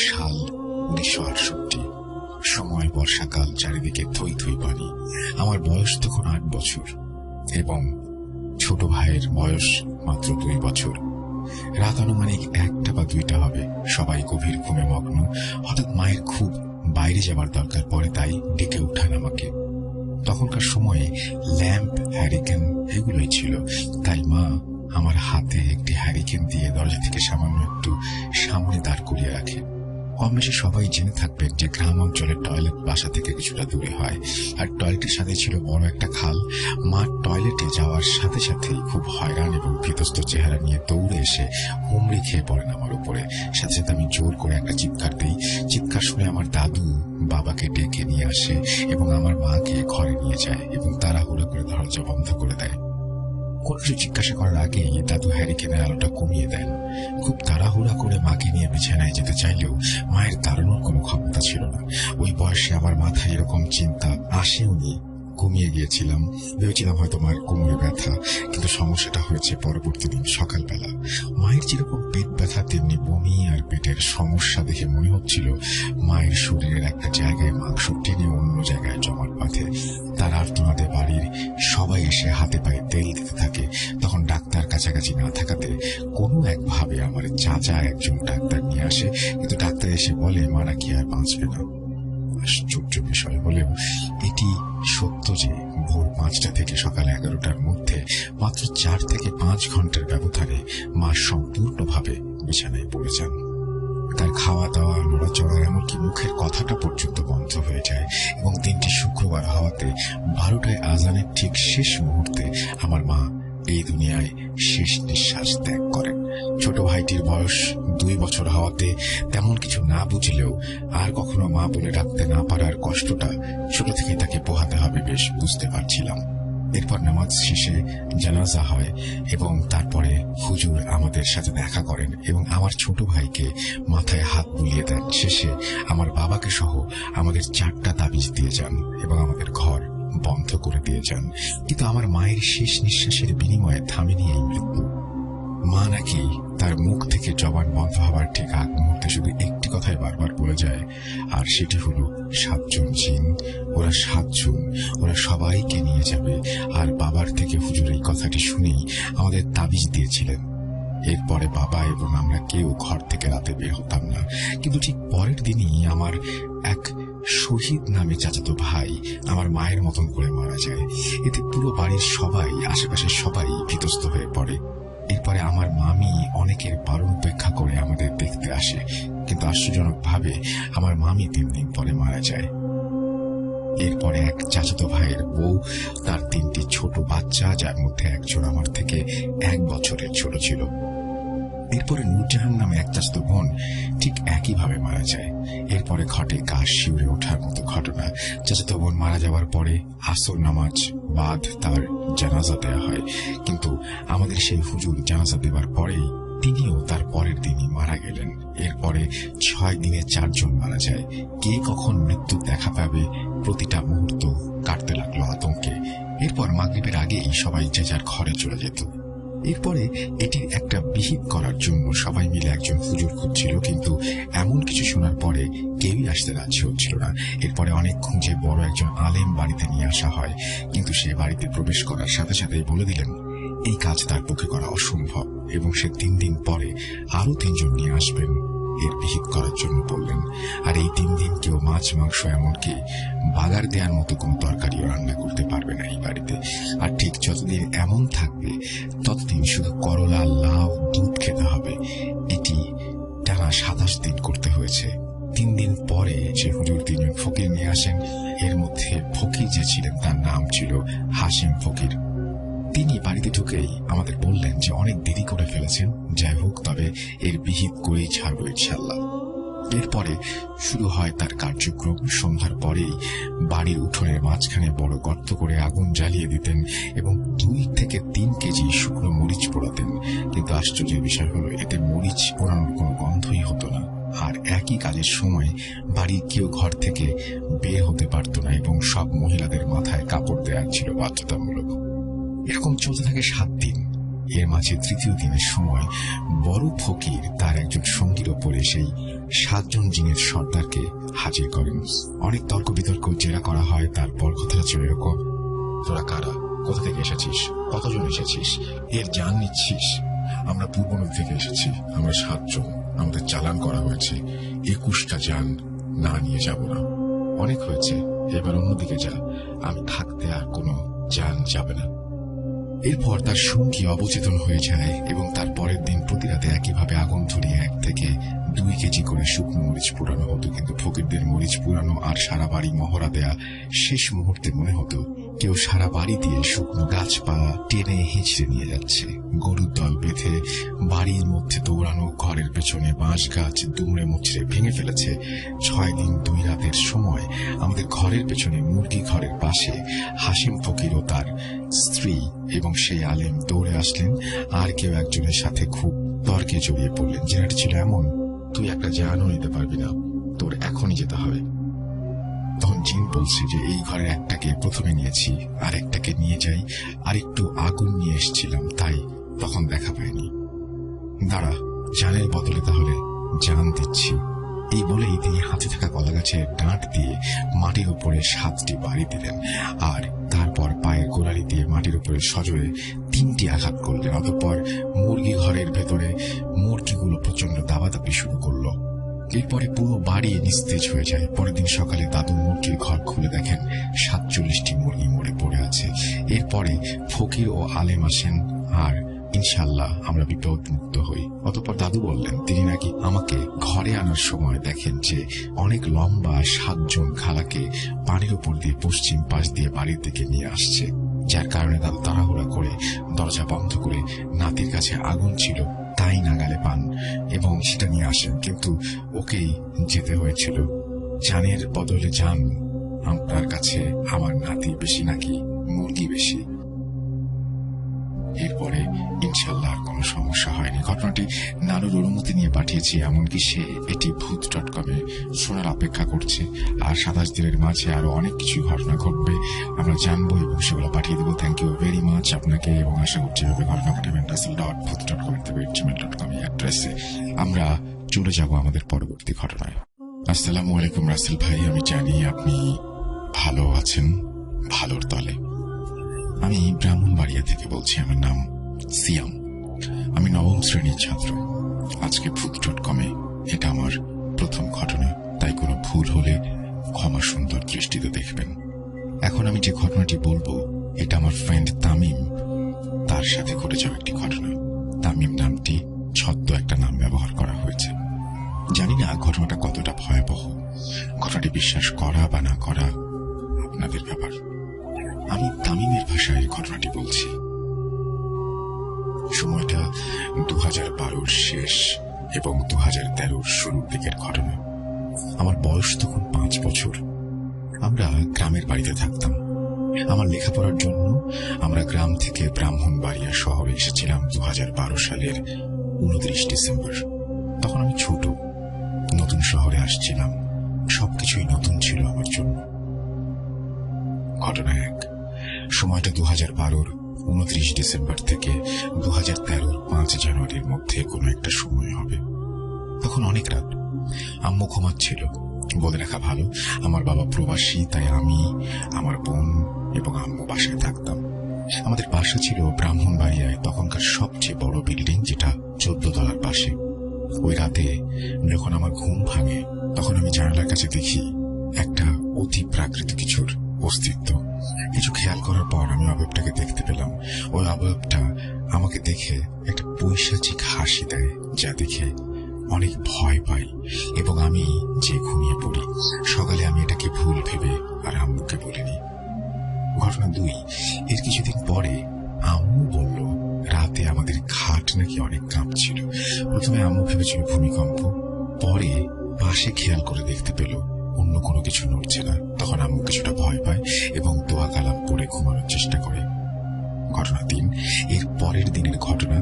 সাল 1968। সময় বর্ষাকাল, চারিদিকে থই থই পানি। আমার বয়স তখন 8 বছর এবং ছোট ভাইয়ের বয়স মাত্র 2 বছর। রাত আনুমানিক 1টা বা 2টা হবে। সবাই গভীর ঘুমে মগ্ন। হঠাৎ মায়ের খুব বাইরে যাবার দরকার পড়ে, তাই ডেকে উঠান আমাকে। তখনকার সময়ে ল্যাম্প, হ্যারিকেন এগুলোই ছিল, তাই মা আমার হাতে একটি হ্যারিকেন দিয়ে দরজা থেকে সামান্য একটু সামনে দাঁড় করিয়ে রাখে। কম বেশি সবাই জেনে থাকবেন যে গ্রাম অঞ্চলের টয়লেট বাসা থেকে কিছুটা দূরে হয়, আর টয়লেটের সাথে ছিল বড় একটা খাল। মা টয়লেটে যাওয়ার সাথে সাথেই খুব হয়রান এবং ভীতস্ত চেহারা নিয়ে দৌড়ে এসে হুমড়ি খেয়ে পড়েন আমার উপরে। সাথে সাথে আমি জোর করে একটা চিৎকার দিই। চিৎকার শুনে আমার দাদু বাবাকে ডেকে নিয়ে আসে এবং আমার মাকে ঘরে নিয়ে যায় এবং তাড়াহুড়ো করে দরজা বন্ধ করে দেয়। কোনো কিছু জিজ্ঞাসা করার আগেই দাদু হ্যারিকেনের আলোটা কমিয়ে দেন। খুব তাড়াহুড়া করে মাকে নিয়ে বিছানায় যেতে চাইলেও মায়ের দাঁড়ানোর কোনো ক্ষমতা ছিল না। ওই বয়সে আমার মাথায় এরকম চিন্তা আসেওনি। ঘুমিয়ে গিয়েছিলাম, ভেবেছিলাম হয়তো মায়ের কোমরে ব্যথা, কিন্তু সমস্যাটা হয়েছে পরবর্তী দিন সকালবেলা। মায়ের যেরকম পেট ব্যথা তেমনি বমি আর পেটের সমস্যা দেখে মনে হচ্ছিল মায়ের শরীরের একটা জায়গায় মাংস টেনে অন্য জায়গায় জমাট বাঁধে। তার আর্তনাদে বাড়ির সবাই এসে হাতে পায়ে তেল দিতে থাকে। তখন ডাক্তার কাছাকাছি না থাকাতে কোনো একভাবে আমার চাচা একজন ডাক্তার নিয়ে আসে, কিন্তু ডাক্তার এসে বলে মা নাকি আর বাঁচবে না। আশ্চর্য বিষয় হলেও এটি সত্য যে ভোর 5টা থেকে সকাল 11টার মধ্যে মাত্র 4 থেকে 5 ঘন্টার ব্যবধানে মা সম্পূর্ণভাবে বিছানায় পড়ে যান। তার খাওয়া দাওয়া, নড়াচড়া, এমনকি মুখের কথাটা পর্যন্ত বন্ধ হয়ে যায় এবং দিনটি শুক্রবার হওয়াতে 12টায় আজানের ঠিক শেষ মুহূর্তে আমার মা এই দুনিয়ায় শেষ নিঃশ্বাস ত্যাগ করেন। ছোট ভাইটির বয়স 2 বছর হওয়াতে তেমন কিছু না বুঝলেও আর কখনো মা বলে ডাকতে না পারার কষ্টটা ছোট থেকে তাকে পোহাতে হবে বেশ বুঝতে পারছিলাম। এরপর নামাজ শেষে জানাজা হয় এবং তারপরে হুজুর আমাদের সাথে দেখা করেন এবং আমার ছোট ভাইকে মাথায় হাত বুলিয়ে দেন। শেষে আমার বাবাকে সহ আমাদের 4টা তাবিজ দিয়ে যান এবং আমাদের ঘর বন্ধ করে দিয়ে যান। কিন্তু আমার মায়ের শেষ নিঃশ্বাসের বিনিময়ে থামেনি এই মৃত্যু। মা নাকি তার মুখ থেকে জবান বন্ধ হবার ঠিক আগ মুহূর্তে শুধু একটি কথাই বারবার বলে যায়, আর সেটি হলো 7 জন জিন, ওরা 7 জন, ওরা সবাইকে নিয়ে যাবে। আর বাবার থেকে হুজুর এই কথাটি শুনেই আমাদের তাবিজ দিয়েছিলেন। এরপরে বাবা এবং আমরা কেউ ঘর থেকে রাতে বের হতাম না। কিন্তু ঠিক পরের দিনই আমার এক শহীদ নামে চাচাতো ভাই আমার মায়ের মতন করে মারা যায়। এতে পুরো বাড়ির সবাই, আশেপাশের সবাই ভীতস্ত হয়ে পড়ে। এরপরে আমার মামি অনেকের বারণ উপেক্ষা করে আমাদের দেখতে আসে, কিন্তু আশ্চর্যজনক ভাবে আমার মামি 3 দিন পরে মারা যায়। এরপরে এক চাচাতো ভাইয়ের বউ, তার 3টি ছোট বাচ্চা, যার মধ্যে একজন আমার থেকে 1 বছরের ছোট ছিল। এরপরে নূরজাহান নামে এক চাচাতো বোন ঠিক একইভাবে মারা যায়। এরপরে ঘটে গা শিউরে ওঠার মতো ঘটনা। চাচাতো বোন মারা যাওয়ার পরে আসর নামাজ বাদ তার জানাজা দেওয়া হয়, কিন্তু আমাদের সেই হুজুর জানাজা দেওয়ার পরেই তিনিও তার পরের দিনই মারা গেলেন। এরপরে 6 দিনে 4 জন মারা যায়। কে কখন মৃত্যু দেখা পাবে প্রতিটা মুহূর্ত কাটতে লাগলো আতঙ্কে। এরপর মাগরিবের আগেই সবাই যে যার ঘরে চলে যেত। এরপরে এটির একটা বিহিত করার জন্য সবাই মিলে একজন হুজুর খুঁজছিল, কিন্তু এমন কিছু শোনার পরে কেউই আসতে রাজি হচ্ছিল না। এরপরে অনেক খুঁজে বড় একজন আলেম বাড়িতে নিয়ে আসা হয়, কিন্তু সে বাড়িতে প্রবেশ করার সাথে সাথেই বলে দিলেন এই কাজ তার পক্ষে করা অসম্ভব এবং সে 3 দিন পরে আরো 3 জন নিয়ে আসবেন এর বিহিত করার জন্য বললেন। আর এই 3 দিন কেউ মাছ, মাংস, এমনকি বাগার দেওয়ার মতো কোন তরকারিও রান্না করতে পারবে না এই বাড়িতে। আর ঠিক যতদিন এমন থাকবে ততদিন শুধু করলা, লাউ, দুধ খেতে হবে। এটি টানা 27 দিন করতে হয়েছে। 3 দিন পরে যে হুজুর 3 জন ফকির নিয়ে আসেন, এর মধ্যে ফকির যে ছিলেন তার নাম ছিল হাশিম ফকির। তিনি বাড়িতে ঢুকেই আমাদের বললেন যে অনেক দেরি করে ফেলেছেন, যাই হোক তবে এর বিহিত করেই ছাড়বো ইনশাল্লাহ। এরপরে শুরু হয় তার কার্যক্রম। সন্ধ্যার পরেই বাড়ির উঠোনের মাঝখানে বড় গর্ত করে আগুন জ্বালিয়ে দিতেন এবং 2 থেকে 3 কেজি শুকনো মরিচ পোড়াতেন। কিন্তু আশ্চর্যের বিষয় হলো এতে মরিচ পোড়ানোর কোনো গন্ধই হতো না। আর একই কাজের সময় বাড়ির কেউ ঘর থেকে বের হতে পারত না এবং সব মহিলাদের মাথায় কাপড় দেওয়া ছিল বাধ্যতামূলক। এরকম চলতে থাকে 7 দিন। এর মাঝে 3য় দিনের সময় বড় ফকির তার একজন সঙ্গীর ওপরে সেই 7 জন জিনের সর্দারকে হাজির করেন। অনেক তর্ক বিতর্ক জেরা করা হয়। তারপর কথাটা ছিল এরকম, তোরা কারা, কোথা থেকে এসেছিস, কতজন এসেছিস, এর জান নিচ্ছিস? আমরা পূর্ব নদী থেকে এসেছি, আমরা 7 জন, আমাদের চালান করা হয়েছে, 21টা জান না নিয়ে যাব না। অনেক হয়েছে, এবার অন্যদিকে যা, আমি থাকতে আর কোনো জান যাবে না। এরপর তার সঙ্গী অবচেতন হয়ে যায় এবং তার পরের দিন প্রতি রাতে একইভাবে আগুন ধরিয়ে 1 থেকে 2 কেজি করে শুকনো মরিচ পুরানো হতো। কিন্তু ফকিরদের মরিচ পুরানো আর সারা বাড়ি মহড়া দেয়া শেষ মুহূর্তে মনে হতো কেউ সারা বাড়ি দিয়ে শুকনো গাছপালা টেনে হিঁচড়ে নিয়ে যাচ্ছে। গরুর দল বেঁধে বাড়ির মধ্যে দৌড়ানো, ঘরের পেছনে বাঁশ গাছ দুমড়ে মুচড়ে ভেঙে ফেলেছে। 6 দিন 2 রাতের সময় আমাদের ঘরের পেছনে মুরগি ঘরের পাশে হাসিম ফকির ও তার স্ত্রী এবং সেই আলেম দৌড়ে আসলেন। আর কেউ একজনের সাথে খুব তর্কে জড়িয়ে পড়লেন। যেটা ছিল এমন, তুই একটা জানও নিতে পারবি না, তোর এখনই যেতে হবে। তখন জিন বলছে যে এই ঘরের একটাকে প্রথমে নিয়েছি, আর একটাকে নিয়ে যাই, আর একটু আগুন নিয়ে এসেছিলাম, তাই তখন দেখা পাইনি। দাঁড়া, জানের বদলে তাহলে জান দিচ্ছি। এই বলেই তিনি হাতে থাকা কলা গাছের ডাঁট দিয়ে মাটির উপরে 7টি বাড়ি দিলেন, আর তারপর পায়ের গোড়ালি দিয়ে মাটির উপরে সজোরে 3টি আঘাত করলেন। অতঃপর মুরগি ঘরের ভেতরে মুরগিগুলো প্রচন্ড দাবাদাবি শুরু করলো। এরপরে পুরো বাড়ি নিস্তেজ হয়ে যায়। পরের দিন সকালে দাদু মুরগির ঘর খুলে দেখেন 47টি মুরগি মরে পড়ে আছে। এরপরে ফকির ও আলেম আসেন, আর ইনশাল্লাহ আমরা বিপদ মুক্ত হই। অতঃপর দাদু বললেন তিনি নাকি আমাকে ঘরে আনার সময় দেখেন যে অনেক লম্বা 7 জন খালাকে পানির উপর দিয়ে পশ্চিম পাশ দিয়ে বাড়ির দিকে নিয়ে আসছে, যার কারণে দাদু তাড়াহুড়া করে দরজা বন্ধ করে নাতির কাছে আগুন ছিল তাই নাগালে পান এবং সেটা নিয়ে আসেন। কিন্তু ওকেই যেতে হয়েছিল। জানের বদলে জান, আপনার কাছে আমার নাতি বেশি নাকি মুরগি বেশি? এরপরে ইনশাল্লাহ আর কোনো সমস্যা হয়নি। ঘটনাটি নানুর অনুমতি নিয়ে পাঠিয়েছি, এমনকি সে এটি ভূত.com-এ শোনার অপেক্ষা করছে। আর 27 দিনের মাঝে আরো অনেক কিছু ঘটনা ঘটবে, আমরা জানবো এবং সেগুলো পাঠিয়ে দেবো। থ্যাংক ইউ ভেরি মাচ আপনাকে, এবং আশা করছি এভাবে ঘটনা ঘটাবেন russell.booth.com অ্যাড্রেসে। আমরা চলে যাব আমাদের পরবর্তী ঘটনায়। আসসালামু আলাইকুম রাসেল ভাই, আমি জানি আপনি ভালো আছেন, ভালোর তলে। আমি ব্রাহ্মণবাড়িয়া থেকে বলছি, আমার নাম সিয়াম, আমি 9ম শ্রেণীর ছাত্র। আজকে ভূত.com-এ এটা আমার প্রথম ঘটনা, তাই কোনো ভুল হলে ক্ষমা সুন্দর দৃষ্টিতে দেখবেন। এখন আমি যে ঘটনাটি বলবো এটা আমার ফ্রেন্ড তামিম, তার সাথে ঘটে যাওয়া একটি ঘটনা। তামিম নামটি ছদ্ম একটা নাম ব্যবহার করা হয়েছে। জানি না ঘটনাটা কতটা ভয়াবহ, ঘটনাটি বিশ্বাস করা বা না করা আপনাদের ব্যাপার। আমি তামিমের ভাষায় ঘটনাটি বলছি। সময়টা 2012-র শেষ এবং 2013-র শুরুর দিকের ঘটনা। আমার বয়স তখন 5 বছর। আমরা গ্রামের বাড়িতে থাকতাম। আমার লেখাপড়ার জন্য আমরা গ্রাম থেকে ব্রাহ্মণবাড়িয়া শহরে এসেছিলাম 2012 সালের 29 ডিসেম্বর। তখন আমি ছোট, নতুন শহরে আসছিলাম, সবকিছুই নতুন ছিল আমার জন্য। ঘটনা 1, সময়টা 2012-র 29 ডিসেম্বর থেকে 2013-র 5 জানুয়ারির মধ্যে কোনো একটা সময় হবে। তখন অনেক রাত, আম্মু ঘুমাচ্ছিল। বলে রাখা ভালো, আমার বাবা প্রবাসী, তাই আমি, আমার বোন এবং আম্মু বাসায় থাকতাম। আমাদের বাসা ছিল ব্রাহ্মণবাড়িয়ায় তখনকার সবচেয়ে বড় বিল্ডিং, যেটা 14 তলার পাশে। ওই রাতে যখন আমার ঘুম ভাঙে, তখন আমি জানালার কাছে দেখি একটা অতি প্রাকৃতিক কিছুর অস্তিত্ব। কিছু খেয়াল করার পর আমি অবয়বটাকে দেখতে পেলাম। ওই অবয়বটা আমাকে দেখে একটা পৈশাচিক হাসি দেয়, যা দেখে অনেক ভয় পাই এবং আমি যে ঘুমিয়ে পড়ি। সকালে আমি এটাকে ভুল ভেবে আর আম্মুকে বলিনি। ঘটনা 2, এর কিছুদিন পরে আম্মু বলল রাতে আমাদের খাট নাকি অনেক কাঁপছিল। প্রথমে আম্মু ভেবেছিল ভূমিকম্প, পরে পাশে খেয়াল করে দেখতে পেল অন্য কোনো কিছু নড়ছে না। তখন আম্মু কিছুটা ভয় পায় এবং দোয়া কালাম পড়ে ঘুমানোর চেষ্টা করে। ঘটনা 3, এর পরের দিনের ঘটনা।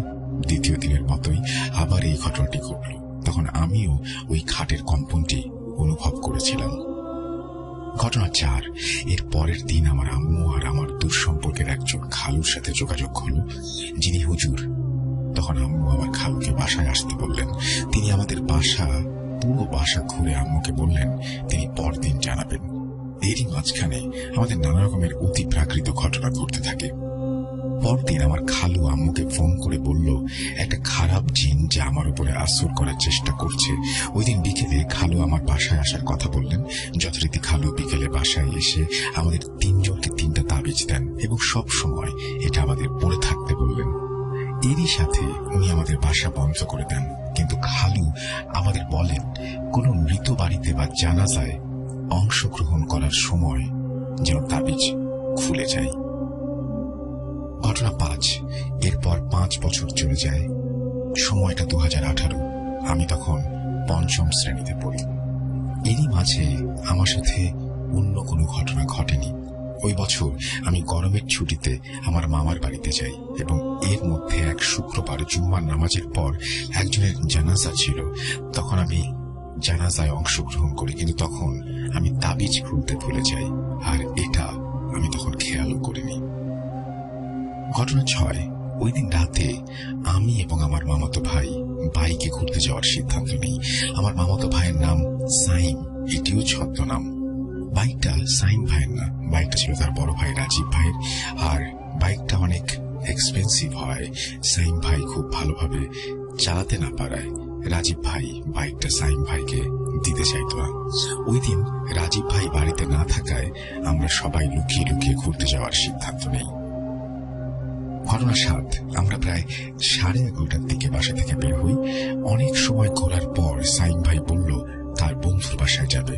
দ্বিতীয় দিনের মতোই আবার এই ঘটনাটি ঘটল। তখন আমিও ওই খাটের কম্পনটি অনুভব করেছিলাম। ঘটনা 4, এর পরের দিন আমার আম্মু আর আমার দূর সম্পর্কের একজন খালুর সাথে যোগাযোগ হলো, যিনি হুজুর। তখন আম্মু আমার খালুকে বাসায় আসতে বললেন। তিনি আমাদের বাসা পুরো বাসা ঘুরে আম্মুকে বললেন তিনি পরদিন জানাবেন। এরই মাঝখানে আমাদের নানা রকমের অতি প্রাকৃত ঘটনা ঘটতে থাকে। পরদিন আমার খালু আম্মুকে ফোন করে বলল একটা খারাপ জিন যা আমার উপরে আসর করার চেষ্টা করছে। ওই দিন বিকেলে খালু আমার বাসায় আসার কথা বললেন। যথারীতি খালু বিকেলে বাসায় এসে আমাদের তিনজনকে 3টা তাবিজ দেন এবং সব সময় এটা আমাদের পড়ে থাকতে বললেন। এরই সাথে উনি আমাদের বাসা বন্ধ করে দেন। কিন্তু খালু আমাদের বলেন কোনো মৃত বাড়িতে বা জানাজায় অংশগ্রহণ করার সময় যেন তাবিজ খুলে যায়। ঘটনা 5। এরপর 5 বছর চলে যায়। সময়টা 2018। আমি তখন 5ম শ্রেণীতে পড়ি। এরই মাঝে আমার সাথে অন্য কোনো ঘটনা ঘটেনি। ওই বছর আমি গরমের ছুটিতে আমার মামার বাড়িতে যাই এবং এর মধ্যে এক শুক্রবার জুম্মার নামাজের পর একজনের জানাজা ছিল। তখন আমি জানাজায় অংশগ্রহণ করি, কিন্তু তখন আমি তাবিজ খুলতে ভুলে যাই, আর এটা আমি তখন খেয়ালও করিনি। ঘটনা 6। ওই দিন রাতে আমি এবং আমার মামাতো ভাই বাইকে ঘুরতে যাওয়ার সিদ্ধান্ত নিই। আমার মামাতো ভাইয়ের নাম সাইম, এটিও ছদ্মনাম। বাইকটা সাইম ভাইয়ের না, বাইকটা ছিল তার বড় ভাই রাজীব ভাইয়ের। আর বাইকটা অনেক এক্সপেন্সিভ হয়। সাইম ভাই খুব ভালোভাবে চালাতে না পারায় রাজীব ভাই বাইকটা সাইম ভাইকে দিতে চাইত না। ওই দিন রাজীব ভাই বাড়িতে না থাকায় আমরা সবাই লুকিয়ে লুকিয়ে ঘুরতে যাওয়ার সিদ্ধান্ত নেই। ঘটনা 7। আমরা প্রায় 11:30টার দিকে বাসা থেকে বের হই। অনেক সময় ঘোরার পর সাইম ভাই বলল তার বন্ধুর বাসায় যাবে,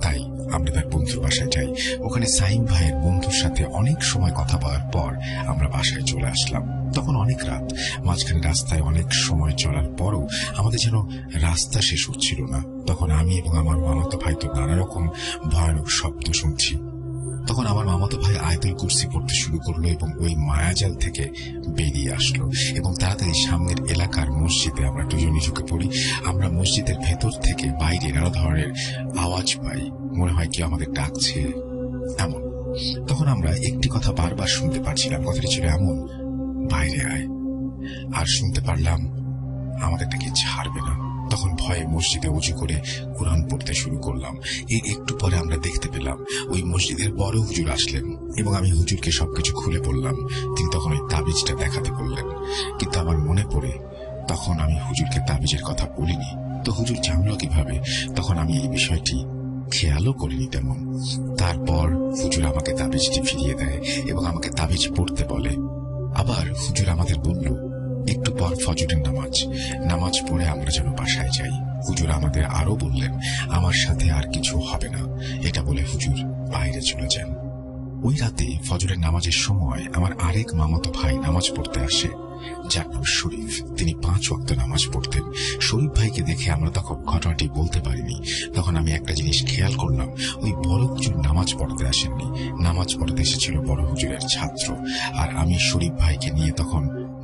তাই আমরা তার বন্ধুর বাসায় যাই। ওখানে সাইম ভাইয়ের বন্ধুর সাথে অনেক সময় কথা বলার পর আমরা বাসায় চলে আসলাম। তখন অনেক রাত। মাঝখানে রাস্তায় অনেক সময় চলার পরও আমাদের যেন রাস্তা শেষ হচ্ছিল না। তখন আমি এবং আমার মামাতো ভাই তো নানা রকম ভয়ানক শব্দ শুনছি। তখন আমার মামাতো ভাই আয়াতুল কুরসি পড়তে শুরু করলো এবং ওই মায়াজাল থেকে বেরিয়ে আসলো এবং তাড়াতাড়ি সামনের এলাকার মসজিদে আমরা দুজনই ঢুকে পড়ি। আমরা মসজিদের ভেতর থেকে বাইরে নানা ধরনের আওয়াজ পাই, মনে হয় কেউ আমাদের ডাকছে এমন। তখন আমরা একটি কথা বারবার শুনতে পারছিলাম, কথাটি ছিল এমন, বাইরে আয়। আর শুনতে পারলাম আমাদের নাকি ছাড়বে না। তখন ভয়ে মসজিদে উঁচু করে কোরআন পড়তে শুরু করলাম। এর একটু পরে আমরা দেখতে পেলাম ওই মসজিদের বড় হুজুর আসলেন এবং আমি হুজুরকে সবকিছু খুলে বললাম। তিনি তখন ওই তাবিজটা দেখাতে বললেন, কিন্তু আমার মনে পড়ে তখন আমি হুজুরকে তাবিজের কথা বলিনি। তো হুজুর জানলো কিভাবে? তখন আমি এই বিষয়টি খেয়ালও করিনি তেমন। তারপর হুজুর আমাকে তাবিজটি ফিরিয়ে দেয় এবং আমাকে তাবিজ পড়তে বলে। আবার হুজুর আমাদের বলল একটু পর ফজরের নামাজ পড়ে আমরা যেন বাসায় যাই। হুজুর আমাদের আরো বললেন আমার সাথে আর কিছু হবে না। এটা বলে হুজুর বাইরে চলে যান। ওই রাতে ফজরের নামাজের সময় আমার আরেক মামাতো ভাই নামাজ পড়তে আসে, যার নাম শরীফ। তিনি 5 ওয়াক্ত নামাজ পড়তেন। শরীফ ভাইকে দেখে আমরা তখন ঘটনাটি বলতে পারিনি। তখন আমি একটা জিনিস খেয়াল করলাম, ওই বড় হুজুর নামাজ পড়তে আসেননি, নামাজ পড়তে এসেছিল বড় হুজুরের ছাত্র। আর আমি শরীফ ভাইকে নিয়ে তখন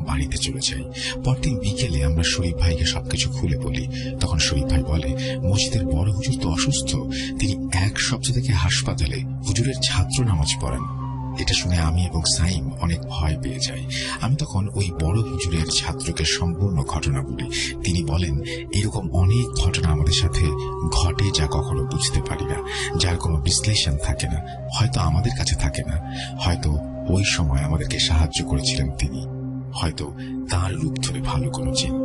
বাড়িতে চলে যাই। পরদিন বিকেলে আমরা শরীফ ভাইকে সবকিছু খুলে বলি। তখন শরীফ ভাই বলে মসজিদের বড় হুজুর তো অসুস্থ, তিনি 1 সপ্তাহ থেকে হাসপাতালে, হুজুরের ছাত্র নামাজ পড়েন। এটা শুনে আমি এবং সাইম অনেক ভয় পেয়ে যাই। আমি তখন ওই বড় হুজুরের ছাত্রকে সম্পূর্ণ ঘটনা বলি। তিনি বলেন এরকম অনেক ঘটনা আমাদের সাথে ঘটে যা কখনো বুঝতে পারি না, যার কোনো বিশ্লেষণ থাকে না, হয়তো আমাদের কাছে থাকে না, হয়তো ওই সময় আমাদেরকে সাহায্য করেছিলেন তিনি, হয়তো তার রূপ ধরে ভালো কোনো জিন।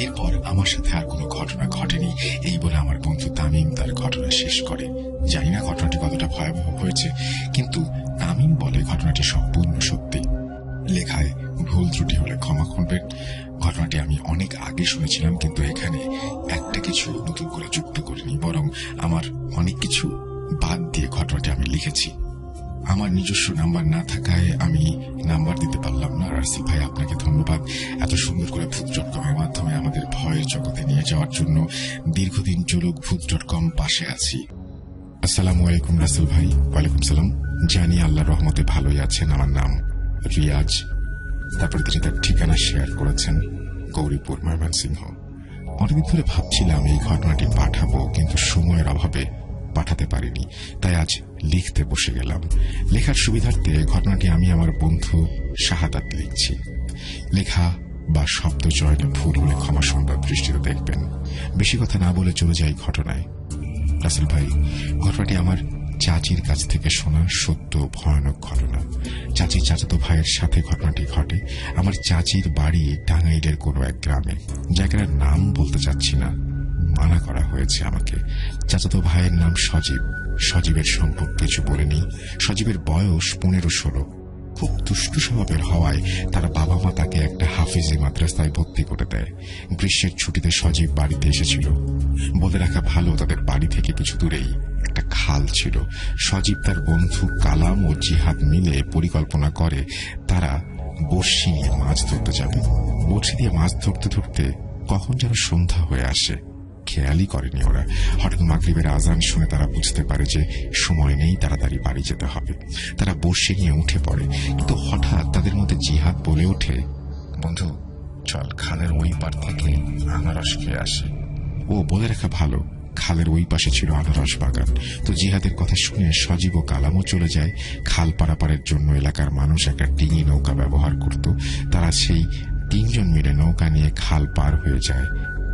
এরপর আমার সাথে আর কোনো ঘটনা ঘটেনি এই বলে আমার বন্ধু তামিম তার ঘটনা শেষ করে। জানি না ঘটনাটি কতটা ভয়াবহ হয়েছে, কিন্তু তামিম বলে ঘটনাটি সম্পূর্ণ সত্যি। লেখায় ভুল ত্রুটি হলে ক্ষমা করবেন। ঘটনাটি আমি অনেক আগে শুনেছিলাম, কিন্তু এখানে একটা কিছু নতুন করে যুক্ত করিনি, বরং আমার অনেক কিছু বাদ দিয়ে ঘটনাটি আমি লিখেছি। আমার নিজস্ব নাম্বার না থাকায় আমি নাম্বার দিতে পারলাম না। রাসেল ভাই, আপনাকে ধন্যবাদ এত সুন্দর করে ভূত.com এর মাধ্যমে আমাদের ভয়ের জগতে নিয়ে যাওয়ার জন্য। দীর্ঘদিন চলুক ভূত.com, পাশে আছি। আসসালামু আলাইকুম রাসেল ভাই। ওয়ালাইকুম সালাম। জানি আল্লাহর রহমতে ভালোই আছেন। আমার নাম রিয়াজ। তারপরে তিনি তার ঠিকানা শেয়ার করেছেন, গৌরীপুর, ময়মনসিংহ। অনেকদিন ধরে ভাবছিলাম এই ঘটনাটি পাঠাবো, কিন্তু সময়ের অভাবে পাঠাতে পারিনি, তাই আজ লিখতে বসে গেলাম। লেখার সুবিধার্থে ঘটনাটি আমি আমার বন্ধু শাহাদাত লিখছি। লেখা বা শব্দ চয়নে ভুল হলে ক্ষমা সুন্দর দৃষ্টিতে দেখবেন। বেশি কথা না বলে চলে যাই ঘটনায়। রাসেল ভাই, ঘটনাটি আমার চাচির কাছ থেকে শোনা সত্য ভয়ানক ঘটনা। চাচির চাচাতো ভাইয়ের সাথে ঘটনাটি ঘটে। আমার চাচির বাড়ি টাঙ্গাইলের কোনো এক গ্রামে, জায়গার নাম বলতে চাচ্ছি না, মানা করা হয়েছে আমাকে। চাচাতো ভাইয়ের নাম সজীব। সজীবের সম্পর্কে কিছু বলেনি। সজীবের বয়স 15-16। খুব দুষ্টু স্বভাবের হওয়ায় তার বাবা মা তাকে একটা হাফিজি মাদ্রাসায় ভর্তি করে দেয়। গ্রীষ্মের ছুটিতে সজীব বাড়িতে এসেছিল। বলে রাখা ভালো, তাদের বাড়ি থেকে কিছু দূরেই একটা খাল ছিল। সজীব তার বন্ধু কালাম ও জিহাদ মিলে পরিকল্পনা করে তারা বড়শি নিয়ে মাছ ধরতে যাবে। বড়শি দিয়ে মাছ ধরতে ধরতে কখন যেন সন্ধ্যা হয়ে আসে, খেয়ালই করেনি ওরা। হঠাৎ মাগরিবের আজান শুনে তারা বুঝতে পারে যে সময় নেই, তাড়াতাড়ি বাড়ি যেতে হবে। তারা বর্ষি নিয়ে উঠে পড়ে, কিন্তু হঠাৎ তাদের মধ্যে জিহাদ বলে ওঠে, বন্ধু চল খালের ওই পার থেকে আনারস খেয়ে আসে। ও বলে রাখা ভালো, খালের ওই পাশে ছিল আনারস বাগান। তো জিহাদের কথা শুনে সজীব ও কালামও চলে যায়। খাল পারাপারের জন্য এলাকার মানুষ একটা ডিঙি নৌকা ব্যবহার করত। তারা সেই 3 জন মিলে নৌকা নিয়ে খাল পার হয়ে যায়।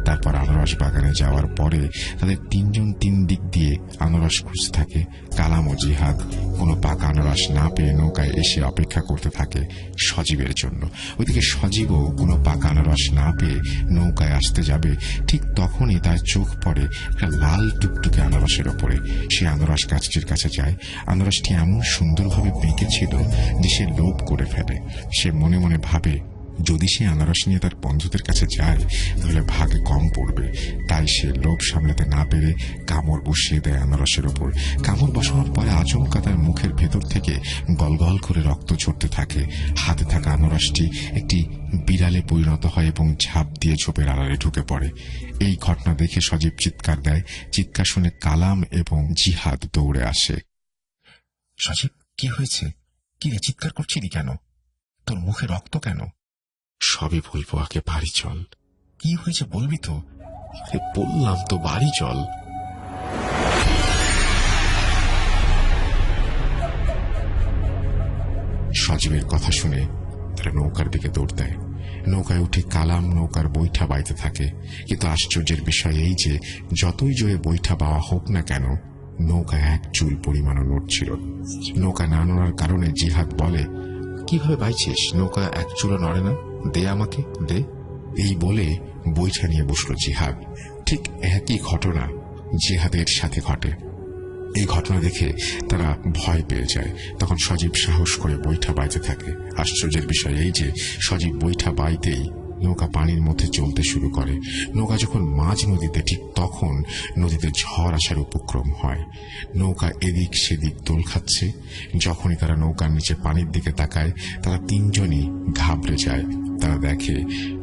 তারপর আনারস বাগানে যাওয়ার পরে তাদের 3 জন 3 দিক দিয়ে আনারস খুঁজতে থাকে। কালাম ও জিহাদ কোনো পাকা আনারস না পেয়ে নৌকায় এসে অপেক্ষা করতে থাকে সজীবের জন্য। ওইদিকে সজীবও কোনো পাকা আনারস না পেয়ে নৌকায় আসতে যাবে, ঠিক তখনই তার চোখ পড়ে একটা লাল টুকটুকে আনারসের ওপরে। সে আনারস গাছটির কাছে যায়। আনারসটি এমন সুন্দরভাবে পেকেছিল যে সে লোভ করে ফেলে। সে মনে মনে ভাবে, যদি সে আনারস নিয়ে তার বন্ধুদের কাছে যায় তাহলে ভাগে কম পড়বে। তাই সে লোভ সামলাতে না পেরে কামড় বসিয়ে দেয় আনারসের ওপর। কামড় বসানোর পরে আচমকা তার মুখের ভেতর থেকে গলগল করে রক্ত ঝরতে থাকে। হাতে থাকা আনারসটি একটি বিড়ালে পরিণত হয় এবং ঝাঁপ দিয়ে ঝোপের আড়ালে ঢুকে পড়ে। এই ঘটনা দেখে সজীব চিৎকার দেয়। চিৎকার শুনে কালাম এবং জিহাদ দৌড়ে আসে। সজীব, কি হয়েছে? কি রে, চিৎকার করছিলি কেন? তোর মুখে রক্ত কেন? সবই বলবো, আগে বাড়ি চল। কি হয়েছে বলবি তো? বললাম তো, বাড়ি চল। সজীবের কথা শুনে তারা নৌকার দিকে দৌড় দেয়। নৌকায় উঠে কালাম নৌকার বৈঠা বাইতে থাকে। কিন্তু আশ্চর্যের বিষয় এই যে যতই জোরে বৈঠা বাওয়া হোক না কেন, নৌকায় 1 চুল পরিমাণও নড়ছিল। নৌকা না নড়ার কারণে জিহাদ বলে, কিভাবে বাইছিস? নৌকা 1 চুলও নড়ে না, দে আমাকে, দে। এই বলে বৈঠা নিয়ে বসল জিহাদ। ঠিক একই ঘটনা জিহাদের সাথে ঘটে। এই ঘটনা দেখে তারা ভয় পেয়ে যায়। তখন সজীব সাহস করে বৈঠা বাইতে থাকে। আশ্চর্যের বিষয় এই যে সজীব বৈঠা বাইতেই নৌকা পানির মধ্যে চলতে শুরু করে। নৌকা যখন মাঝ নদীতে, ঠিক তখন নদীতে ঝড় আসার উপক্রম হয়। নৌকা এদিক সেদিক দোল খাচ্ছে। যখনই তারা নৌকার নিচে পানির দিকে তাকায়, তারা 3 জনই ঘাবড়ে যায়। তারা দেখে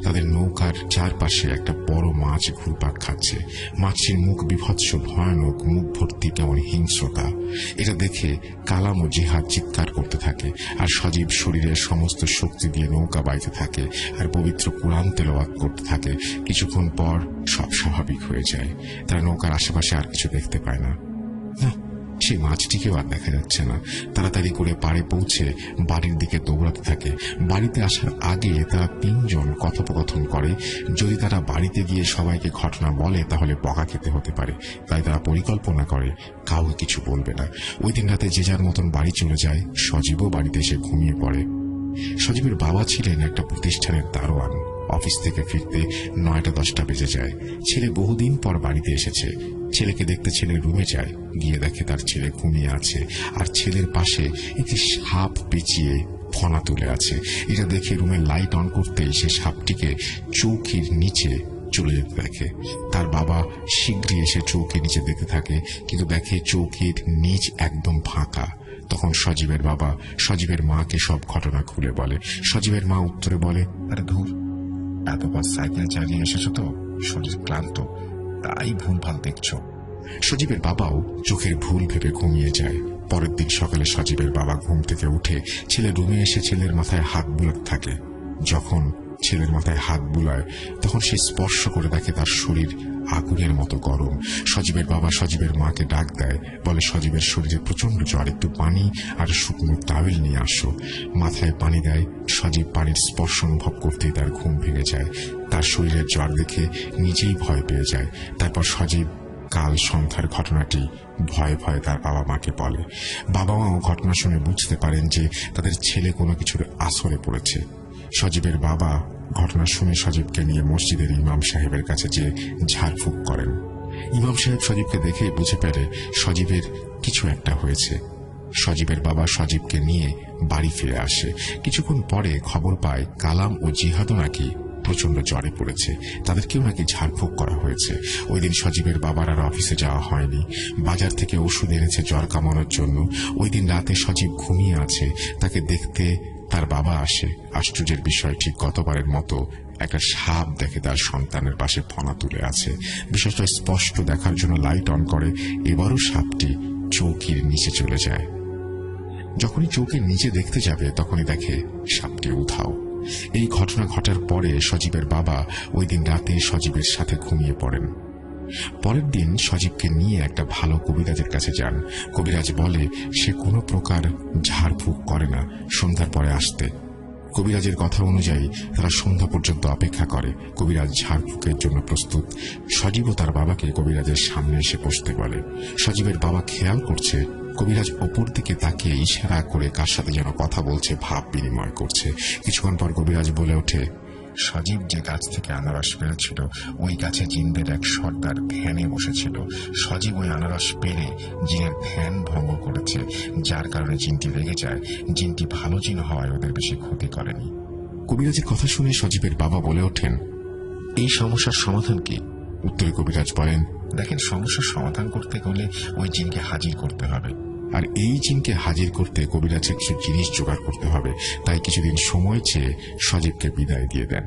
তাদের নৌকার চারপাশে একটা বড় মাছ ঘুরপাক খাচ্ছে। মাছটির মুখ বিভৎস ভয়ানক, মুখ ভর্তি কেমন হিংস্রতা। এটা দেখে কালাম ও জিহাদ চিৎকার করতে থাকে, আর সজীব শরীরের সমস্ত শক্তি দিয়ে নৌকা বাইতে থাকে আর পবিত্র কুরআন তেলাওয়াত করতে থাকে। কিছুক্ষণ পর সব স্বাভাবিক হয়ে যায়। তারা নৌকার আশেপাশে আর কিছু দেখতে পায় না। সেই মাছটিকেও আর দেখা যাচ্ছে না। তাড়াতাড়ি করে পাড়ে পৌঁছে বাড়ির দিকে দৌড়াতে থাকে। বাড়িতে আসার আগে তারা 3 জন কথোপকথন করে। যদি তারা বাড়িতে গিয়ে সবাইকে ঘটনা বলে তাহলে বকা খেতে হতে পারে। তাই তারা পরিকল্পনা করে কাউকে কিছু বলবে না। ওই দিন রাতে যে যার মতন বাড়ি চলে যায়। সজীবও বাড়িতে এসে ঘুমিয়ে পড়ে। সজীবের বাবা ছিলেন একটা প্রতিষ্ঠানের দারোয়ান। অফিস থেকে ফিরতে 9টা-10টা বেজে যায়। ছেলে বহুদিন পর বাড়িতে এসেছে। ছেলেকে দেখতে ছেলের রুমে যায়। গিয়ে দেখে তার ছেলে ঘুমিয়ে আছে, আর ছেলের পাশে একটি সাপ পেঁচিয়ে ফনা তুলে আছে। এটা দেখে রুমের লাইট অন করতেই সে সাপটিকে চৌকির নিচে চলে যেতে দেখে। তার বাবা শীঘ্রই এসে চৌকির নিচে দেখতে থাকে, কিন্তু দেখে চৌকির নিচ একদম ফাঁকা। তখন সজীবের বাবা সজীবের মাকে সব ঘটনা খুলে বলে। সজীবের মা উত্তরে বলে, আরে ধুর, এতবার সাইকেল চালিয়ে এসেছ তো, শরীর ক্লান্ত, তাই ভুলভাল দেখছো। সজীবের বাবাও চোখের ভুল ভেবে ঘুমিয়ে যায়। পরের দিন সকালে সজীবের বাবা ঘুম থেকে উঠে ছেলের রুমে এসে ছেলের মাথায় হাত বুলাতে থাকে। যখন ছেলের মাথায় হাত বুলায় তখন সে স্পর্শ করে দেখে তার শরীর আগুনের মতো গরম। সজীবের বাবা সজীবের মাকে ডাক দেয়, বলে সজীবের শরীরে প্রচন্ড জ্বর, একটু পানি আর শুকনো টাওয়েল নিয়ে আসো। মাথায় পানি দেয়। সজীব পানির স্পর্শ অনুভব করতেই তার ঘুম ভেঙে যায়। তার শরীরের জ্বর দেখে নিজেই ভয় পেয়ে যায়। তারপর সজীব কাল সন্ধ্যার ঘটনাটি ভয়ে ভয়ে তার বাবা মাকে বলে। বাবা মাও ঘটনা শুনে বুঝতে পারেন যে তাদের ছেলে কোনো কিছুর আসরে পড়েছে। সজীবের বাবা ঘটনা শুনে সজীবকে নিয়ে মসজিদের ইমাম সাহেবের কাছে যে ঝাড়ফুঁক করেন। ইমাম সাহেব সজীবকে দেখে বুঝে পেলে সজীবের কিছু একটা হয়েছে। সজীবের বাবা সজীবকে নিয়ে বাড়ি ফিরে আসে। কিছুক্ষণ পরে খবর পায় কালাম ও জিহাদও নাকি প্রচন্ড জ্বরে পড়েছে, তাদেরকেও নাকি ঝাড়ফুঁক করা হয়েছে। ওই দিন সজীবের বাবার আর অফিসে যাওয়া হয়নি। বাজার থেকে ওষুধ এনেছে জ্বর কামানোর জন্য। ওই দিন রাতে সজীব ঘুমিয়ে আছে। তাকে দেখতে তার বাবা আসে। আশ্চর্যের বিষয়, ঠিক গতবারের মতো একটা সাপ দেখে তার সন্তানের পাশে ফনা তুলে আছে। বিষয়টা স্পষ্ট দেখার জন্য লাইট অন করে। এবারও সাপটি চৌকির নিচে চলে যায়। যখনই চৌকির নিচে দেখতে যাবে তখনই দেখে সাপটি উধাও। এই ঘটনা ঘটার পরে সজীবের বাবা ওই দিন রাতে সজীবের সাথে ঘুমিয়ে পড়েন। পরের দিন সজীবকে নিয়ে একটা ভালো কবিরাজের কাছে যান। কবিরাজ বলে সে কোনো প্রকার ঝাড়ফুঁক করে না, সন্ধ্যার পরে আসতে। কবিরাজের কথা অনুযায়ী তারা সন্ধ্যা পর্যন্ত অপেক্ষা করে। কবিরাজ ঝাড়ফুঁকের জন্য প্রস্তুত। সজীবও তার বাবাকে কবিরাজের সামনে এসে বসতে বলে। সজীবের বাবা খেয়াল করছে কবিরাজ ওপর দিকে তাকিয়ে ইশারা করে কার সাথে যেন কথা বলছে, ভাব বিনিময় করছে। কিছুক্ষণ পর কবিরাজ বলে ওঠে, সজীব যে গাছ থেকে আনারস পেরেছিল ওই গাছে জিনদের এক সর্দার ধ্যানে বসেছিল। সজীব ওই আনারস পেরে জিনের ধ্যান ভঙ্গ করেছে, যার কারণে জিনটি রেগে যায়। জিনটি ভালো জিন হওয়ায় ওদের বেশি ক্ষতি করেনি। কবিরাজের কথা শুনে সজীবের বাবা বলে ওঠেন, এই সমস্যার সমাধান কি? উত্তরে কবিরাজ বলেন, দেখেন, সমস্যার সমাধান করতে গেলে ওই জিনকে হাজির করতে হবে, আর এই জিনকে হাজির করতে কবিরাজের কিছু জিনিস জোগাড় করতে হবে। তাই কিছুদিন সময় চেয়ে সজীবকে বিদায় দিয়ে দেন।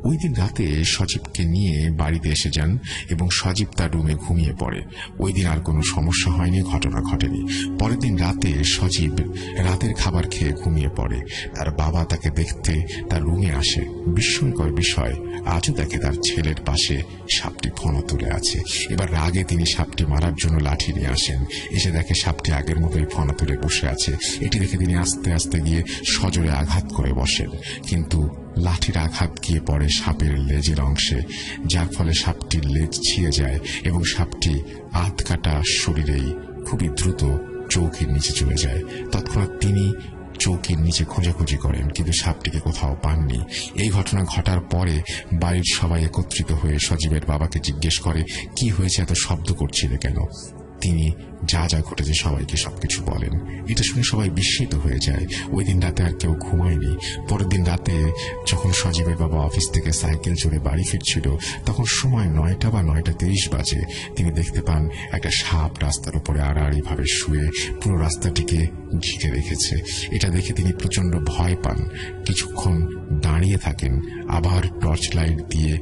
ওই দিন রাতে সজীবকে নিয়ে বাড়িতে এসে যান এবং সজীব তার রুমে ঘুমিয়ে পড়ে। ওই দিন আর কোনো সমস্যা হয়নি, ঘটনা ঘটেনি। পরের দিন রাতে সজীব রাতের খাবার খেয়ে ঘুমিয়ে পড়ে। তার বাবা তাকে দেখতে তার রুমে আসে। বিস্ময়কর বিষয়, আজও দেখে তার ছেলের পাশে সাপটি ফনা তুলে আছে। এবার রাগে তিনি সাপটি মারার জন্য লাঠি নিয়ে আসেন। এসে দেখে সাপটি আগের মতোই ফনা তুলে বসে আছে। এটি দেখে তিনি আস্তে আস্তে গিয়ে সজোরে আঘাত করে বসেন, কিন্তু লাঠির আঘাত গিয়ে পড়ে সাপের লেজের অংশে, যার ফলে সাপটির লেজ ছিঁড়ে যায় এবং সাপটি আধ কাটা শরীরেই খুবই দ্রুত চৌকির নিচে চলে যায়। তৎক্ষণাৎ তিনি চৌকির নিচে খোঁজাখুঁজি করেন, কিন্তু সাপটিকে কোথাও পাননি। এই ঘটনা ঘটার পরে বাড়ির সবাই একত্রিত হয়ে সজীবের বাবাকে জিজ্ঞেস করে, কি হয়েছে, এত শব্দ করছিলে কেন? তিনি যা যা ঘটেছে সবাইকে সবকিছু বলেন। এটা শুনে সবাই বিস্মিত হয়ে যায়। ওই দিন রাতে আর কেউ ঘুমায়নি। পরের দিন রাতে যখন সজীবের বাবা অফিস থেকে সাইকেল চড়ে বাড়ি ফিরছিল, তখন সময় 9টা বা 9:30 বাজে। তিনি দেখতে পান একটা সাপ রাস্তার উপরে আড়াআড়ি ভাবে শুয়ে পুরো রাস্তাটিকে ঘিরে রেখেছে। এটা দেখে তিনি প্রচন্ড ভয় পান। কিছুক্ষণ দাঁড়িয়ে থাকেন, আবার টর্চ লাইট দিয়ে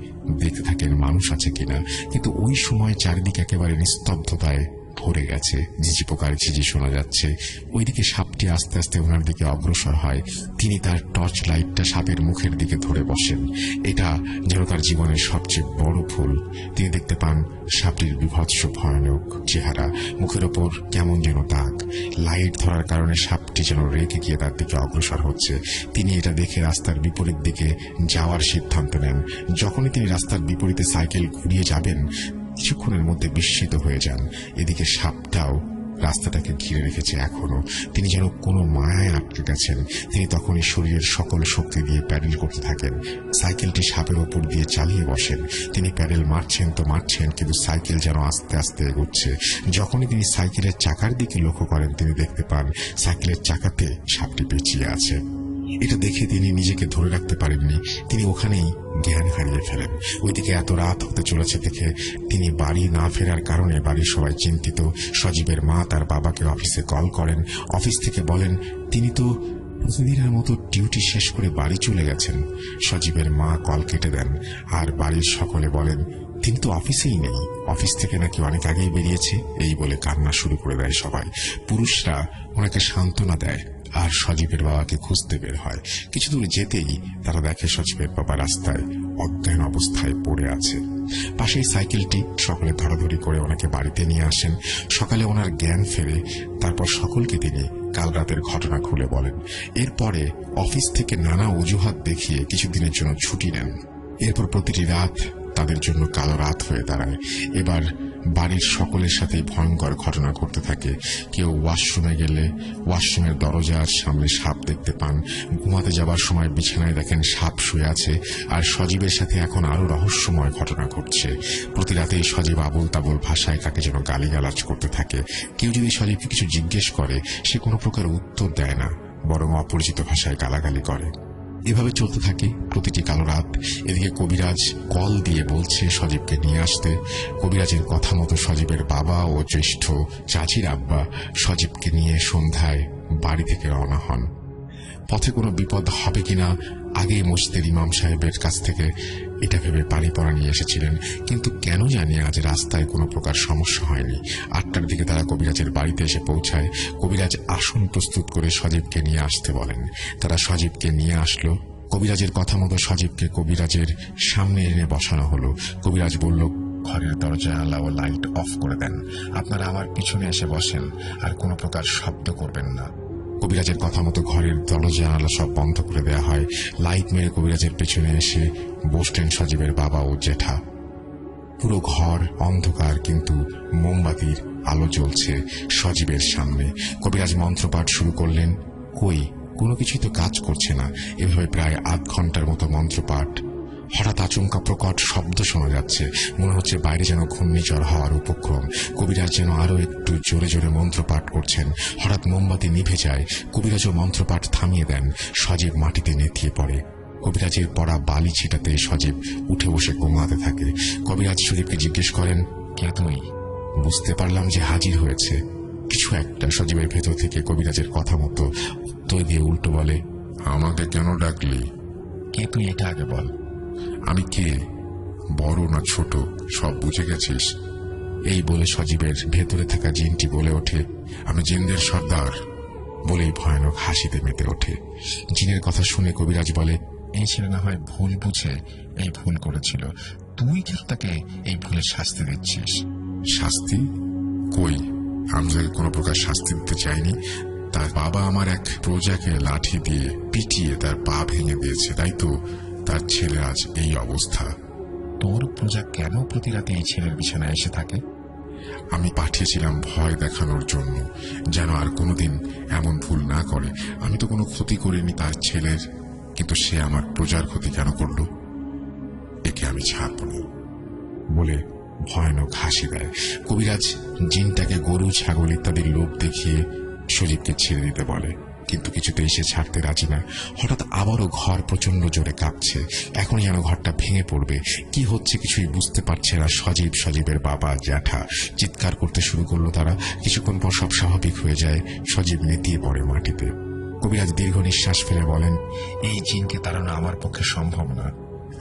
দেখতে থাকেন মানুষ আছে কিনা। কিন্তু ওই সময় চারিদিকে একেবারে নিস্তব্ধতায় ভরে গেছে। ঝিঝি পোকার ঝিঝি শোনা যাচ্ছে। ওইদিকে সাপটি আস্তে আস্তে ওনার দিকে অগ্রসর হয়। তিনি তার টর্চ লাইটটা সাপের মুখের দিকে ধরে বসেন। এটা যেন তার জীবনের সবচেয়ে বড় ভুল। তিনি দেখতে পান সাপটির বিভৎস ভয়ানক চেহারা, মুখের ওপর কেমন যেন দাগ। লাইট ধরার কারণে সাপটি যেন রেগে গিয়ে তার দিকে অগ্রসর হচ্ছে। তিনি এটা দেখে রাস্তার বিপরীত দিকে যাওয়ার সিদ্ধান্ত নেন। যখনই তিনি রাস্তার বিপরীতে সাইকেল ঘুরিয়ে যাবেন, কিছুক্ষণের মধ্যে বিস্মিত হয়ে যান। এদিকে সাপটাও রাস্তাটাকে ঘিরে রেখেছে এখনো। তিনি যেন কোনো মায়ায় আটকে গেছেন। তিনি তখনই শরীরের সকল শক্তি দিয়ে প্যাডেল করতে থাকেন। সাইকেলটি সাপের ওপর দিয়ে চালিয়ে বসেন। তিনি প্যাডেল মারছেন তো মারছেন, কিন্তু সাইকেল যেন আস্তে আস্তে এগোচ্ছে। যখনই তিনি সাইকেলের চাকার দিকে লক্ষ্য করেন, তিনি দেখতে পান সাইকেলের চাকাতে সাপটি পেঁচিয়ে আছে। এটা দেখে তিনি নিজেকে ধরে রাখতে পারেননি। তিনি ওখানেই জ্ঞান হারিয়ে ফেলেন। ওইদিকে এত রাত হতে চলেছে দেখে তিনি বাড়ি না ফেরার কারণে বাড়ির সবাই চিন্তিত। সজীবের মা তার বাবাকে অফিসে কল করেন। অফিস থেকে বলেন তিনি তো প্রতিদিনের মতো ডিউটি শেষ করে বাড়ি চলে গেছেন। সজীবের মা কল কেটে দেন, আর বাড়ির সকলে বলেন তিনি তো অফিসেই নেই, অফিস থেকে নাকি অনেক আগেই বেরিয়েছে। এই বলে কান্না শুরু করে দেয় সবাই। পুরুষরা ওনাকে সান্ত্বনা দেয় আর সজীবের বাবাকে খুঁজতে বের হয়। কিছু দূর যেতেই তারা দেখে সজীবের বাবা রাস্তায় অজ্ঞান অবস্থায় পড়ে আছে। পাশেই সাইকেলটি, সকলে ধরাধরি করে ওনাকে বাড়িতে নিয়ে আসেন। সকালে ওনার জ্ঞান ফেরে, তারপর সকলকে তিনি কাল রাতের ঘটনা খুলে বলেন। এরপরে অফিস থেকে নানা অজুহাত দেখিয়ে কিছুদিনের জন্য ছুটি নেন। এরপর প্রতিটি রাত তাদের জন্য কালো রাত হয়ে দাঁড়ায়। এবার বাড়ির সকলের সাথেই ভয়ঙ্কর ঘটনা ঘটতে থাকে। কেউ ওয়াশরুমে গেলে ওয়াশরুমের দরজার সামনে সাপ দেখতে পান। ঘুমাতে যাবার সময় বিছানায় দেখেন সাপ শুয়ে আছে। আর সজীবের সাথে এখন আরো রহস্যময় ঘটনা ঘটছে। প্রতি রাতেই সজীব আবল তাবল ভাষায় কাকে যেন গালিগালাজ করতে থাকে। কেউ যদি সজীবকে কিছু জিজ্ঞেস করে, সে কোনো প্রকার উত্তর দেয় না, বরং অপরিচিত ভাষায় গালাগালি করে। এভাবে চলতে থাকে প্রতিটি কালো রাত। এদিকে কবিরাজ কল দিয়ে বলছে সজীবকে নিয়ে আসতে। কবিরাজের কথা মতো সজীবের বাবা ও জ্যেষ্ঠ চাচির আব্বা সজীবকে নিয়ে সন্ধ্যায় বাড়ি থেকে রওনা হন। পথে কোনো বিপদ হবে কিনা আগেই মসজিদের ইমাম সাহেবের কাছ থেকে এটা ভেবে পানি পড়া নিয়ে এসেছিলেন, কিন্তু কেন জানি আজ রাস্তায় কোনো প্রকার সমস্যা হয়নি। 8টার দিকে তারা কবিরাজের বাড়িতে এসে পৌঁছায়। কবিরাজ আসন প্রস্তুত করে সজীবকে নিয়ে আসতে বলেন। তারা সজীবকে নিয়ে আসলো। কবিরাজের কথা মতো সজীবকে কবিরাজের সামনে এনে বসানো হলো। কবিরাজ বলল, ঘরের দরজা জানালা ও লাইট অফ করে দেন। আপনারা আমার পিছনে এসে বসেন, আর কোনো প্রকার শব্দ করবেন না। কবিরাজের কথা মতো ঘরের দরজা জানালা সব বন্ধ করে দেয়া হয়। লাইট মেরে কবিরাজের পেছনে এসে বসলেন সজীবের বাবা ও জেঠা। পুরো ঘর অন্ধকার, কিন্তু মোমবাতির আলো জ্বলছে সজীবের সামনে। কবিরাজ মন্ত্রপাঠ শুরু করলেন। কই, কোনো কিছুই তো কাজ করছে না। এভাবে প্রায় আধ ঘন্টার মতো মন্ত্রপাঠ। হঠাৎ আচমকা প্রকট শব্দ শোনা যাচ্ছে। মনে হচ্ছে বাইরে যেন ঘূর্ণিঝড় হওয়ার উপক্রম। কবিরাজ যেন আরো একটু জোরে জোরে মন্ত্রপাঠ করছেন। হঠাৎ মোমবাতি নিভে যায়। কবিরাজও মন্ত্রপাঠ থামিয়ে দেন। সজীব মাটিতে নেতিয়ে পড়ে। কবিরাজের পড়া বালি ছিটাতে সজীব উঠে বসে ঘুমাতে থাকে। কবিরাজ সজীবকে জিজ্ঞেস করেন, কে তুই? বুঝতে পারলাম যে হাজির হয়েছে কিছু একটা। সজীবের ভেতর থেকে কবিরাজের কথা মতো উত্তর দিয়ে উল্টো বলে, আমাকে কেন ডাকলি? কে তুই এটা আগে বল। আমি কে, বড় না ছোট, সব বুঝে গেছিস? এই বলে সজীবের ভেতরে থাকা জিনটি বলে ওঠে, আমি জিনদের সর্দার। বলেই ভয়ানক হাসিতে মেতে ওঠে। জিনের কথা শুনে কবিরাজ বলে, এই ছেলে না হয় ভুল বুঝে এই ভুল করেছিল, তুই কেন তাকে এই ভুলের শাস্তি দিচ্ছিস? শাস্তি? কই, হামজাকে কোনো প্রকার শাস্তি দিতে চাইনি। তার বাবা আমার এক প্রজাকে লাঠি দিয়ে পিটিয়ে তার পা ভেঙে দিয়েছে, তাই তো তার ছেলে আজ এই অবস্থা। তোর প্রজা কেন প্রতি রাতে এই ছেলের বিছানায় এসে থাকে? আমি পাঠিয়েছিলাম ভয় দেখানোর জন্য, যেন আর কোনোদিন এমন ভুল না করে। আমি তো কোনো ক্ষতি করিনি তার ছেলের, কিন্তু সে আমার প্রজার ক্ষতি কেন করল? একে আমি ছাড়ব না বলে ভয়ানক হাসি দেয়। কবিরাজ জিনটাকে গরু ছাগল ইত্যাদির লোভ দেখিয়ে সজীবকে ছেড়ে দিতে বলে, কিন্তু কিছুতেই সে ছাড়তে রাজি না। হঠাৎ আবারও ঘর প্রচন্ড জোরে কাঁপছে। এখন যেন ঘরটা ভেঙে পড়বে। কি হচ্ছে কিছুই বুঝতে পারছে না সজীব। সজীবের বাবা জ্যাঠা চিৎকার করতে শুরু করলো। তারা কিছুক্ষণ পর সব স্বাভাবিক হয়ে যায়। সজীব নেতিয়ে পড়ে মাটিতে। কবিরাজ দীর্ঘ নিঃশ্বাস ফেলে বলেন, এই জিনকে তাড়ানো আমার পক্ষে সম্ভব না।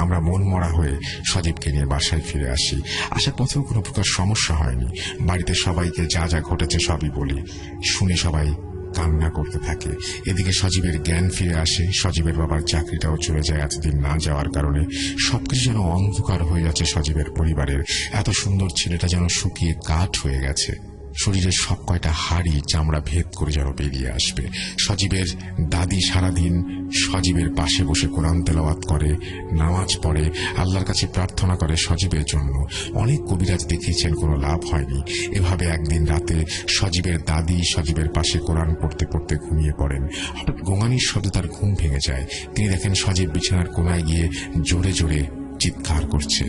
আমরা মন মরা হয়ে সজীবকে নিয়ে বাসায় ফিরে আসি। আসার পথেও কোনো প্রকার সমস্যা হয়নি। বাড়িতে সবাইকে যা যা ঘটেছে সবই বলি। শুনে সবাই কান্না করতে থাকে। এদিকে সজীবের জ্ঞান ফিরে আসে। সজীবের বাবার চাকরিটাও চলে যায় এতদিন না যাওয়ার কারণে। সবকিছু যেন অন্ধকার হয়ে যাচ্ছে সজীবের পরিবারের। এত সুন্দর ছেলেটা যেন শুকিয়ে কাঠ হয়ে গেছে। শরীরের সব কয়টা হাড়ি চামড়া ভেদ করে যেন বেরিয়ে আসবে। সজীবের দাদি সারাদিন সজীবের পাশে বসে কোরআন তেলাওয়াত করে, নামাজ পড়ে, আল্লাহর কাছে প্রার্থনা করে সজীবের জন্য। অনেক কবিরাজ দেখিয়েছেন, কোনো লাভ হয়নি। এভাবে একদিন রাতে সজীবের দাদি সজীবের পাশে কোরআন পড়তে পড়তে ঘুমিয়ে পড়েন। হঠাৎ গোঙানির শব্দে তার ঘুম ভেঙে যায়। তিনি দেখেন সজীব বিছানার কোনায় গিয়ে জোরে জোরে চিৎকার করছে।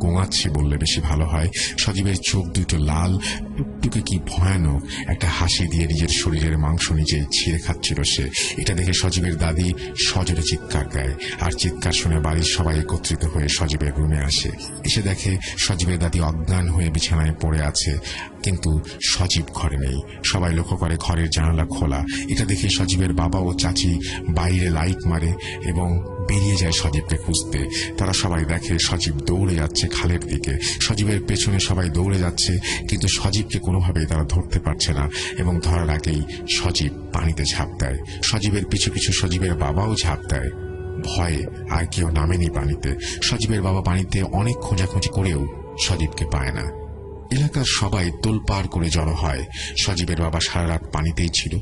গোঙাচ্ছে বললে বেশি ভালো হয়। সজীবের চোখ দুটো লাল টুকটুকে, কি ভয়ানক একটা হাসি দিয়ে নিজের শরীরের মাংস নিজেই ছিঁড়ে খাচ্ছিল সে। এটা দেখে সজীবের দাদি সজোরে চিৎকার দেয়। আর চিৎকার শুনে বাড়ির সবাই একত্রিত হয়ে সজীবের রুমে আসে। এসে দেখে সজীবের দাদি অজ্ঞান হয়ে বিছানায় পড়ে আছে, কিন্তু সজীব ঘরে নেই। সবাই লক্ষ্য করে ঘরের জানালা খোলা। এটা দেখে সজীবের বাবা ও চাচি বাইরে লাইট মারে এবং বেরিয়ে যায় সজীবকে খুঁজতে। তারা সবাই দেখে সজীব দৌড়ে যাচ্ছে খালের দিকে। সজীবের পেছনে সবাই দৌড়ে যাচ্ছে, কিন্তু সজীবকে কোনোভাবেই তারা ধরতে পারছে না এবং ধরার আগেই সজীব পানিতে ঝাঁপ দেয়। সজীবের পিছু পিছু সজীবের বাবাও ঝাঁপ দেয়। ভয়ে আর কেউ নামেনি পানিতে। সজীবের বাবা পানিতে অনেক খোঁজাখুঁজি করেও সজীবকে পায় না। এলাকার সবাই তোলপাড় করে জড়ো হয়। সজীবের বাবা সারা রাত পানিতেই ছিল।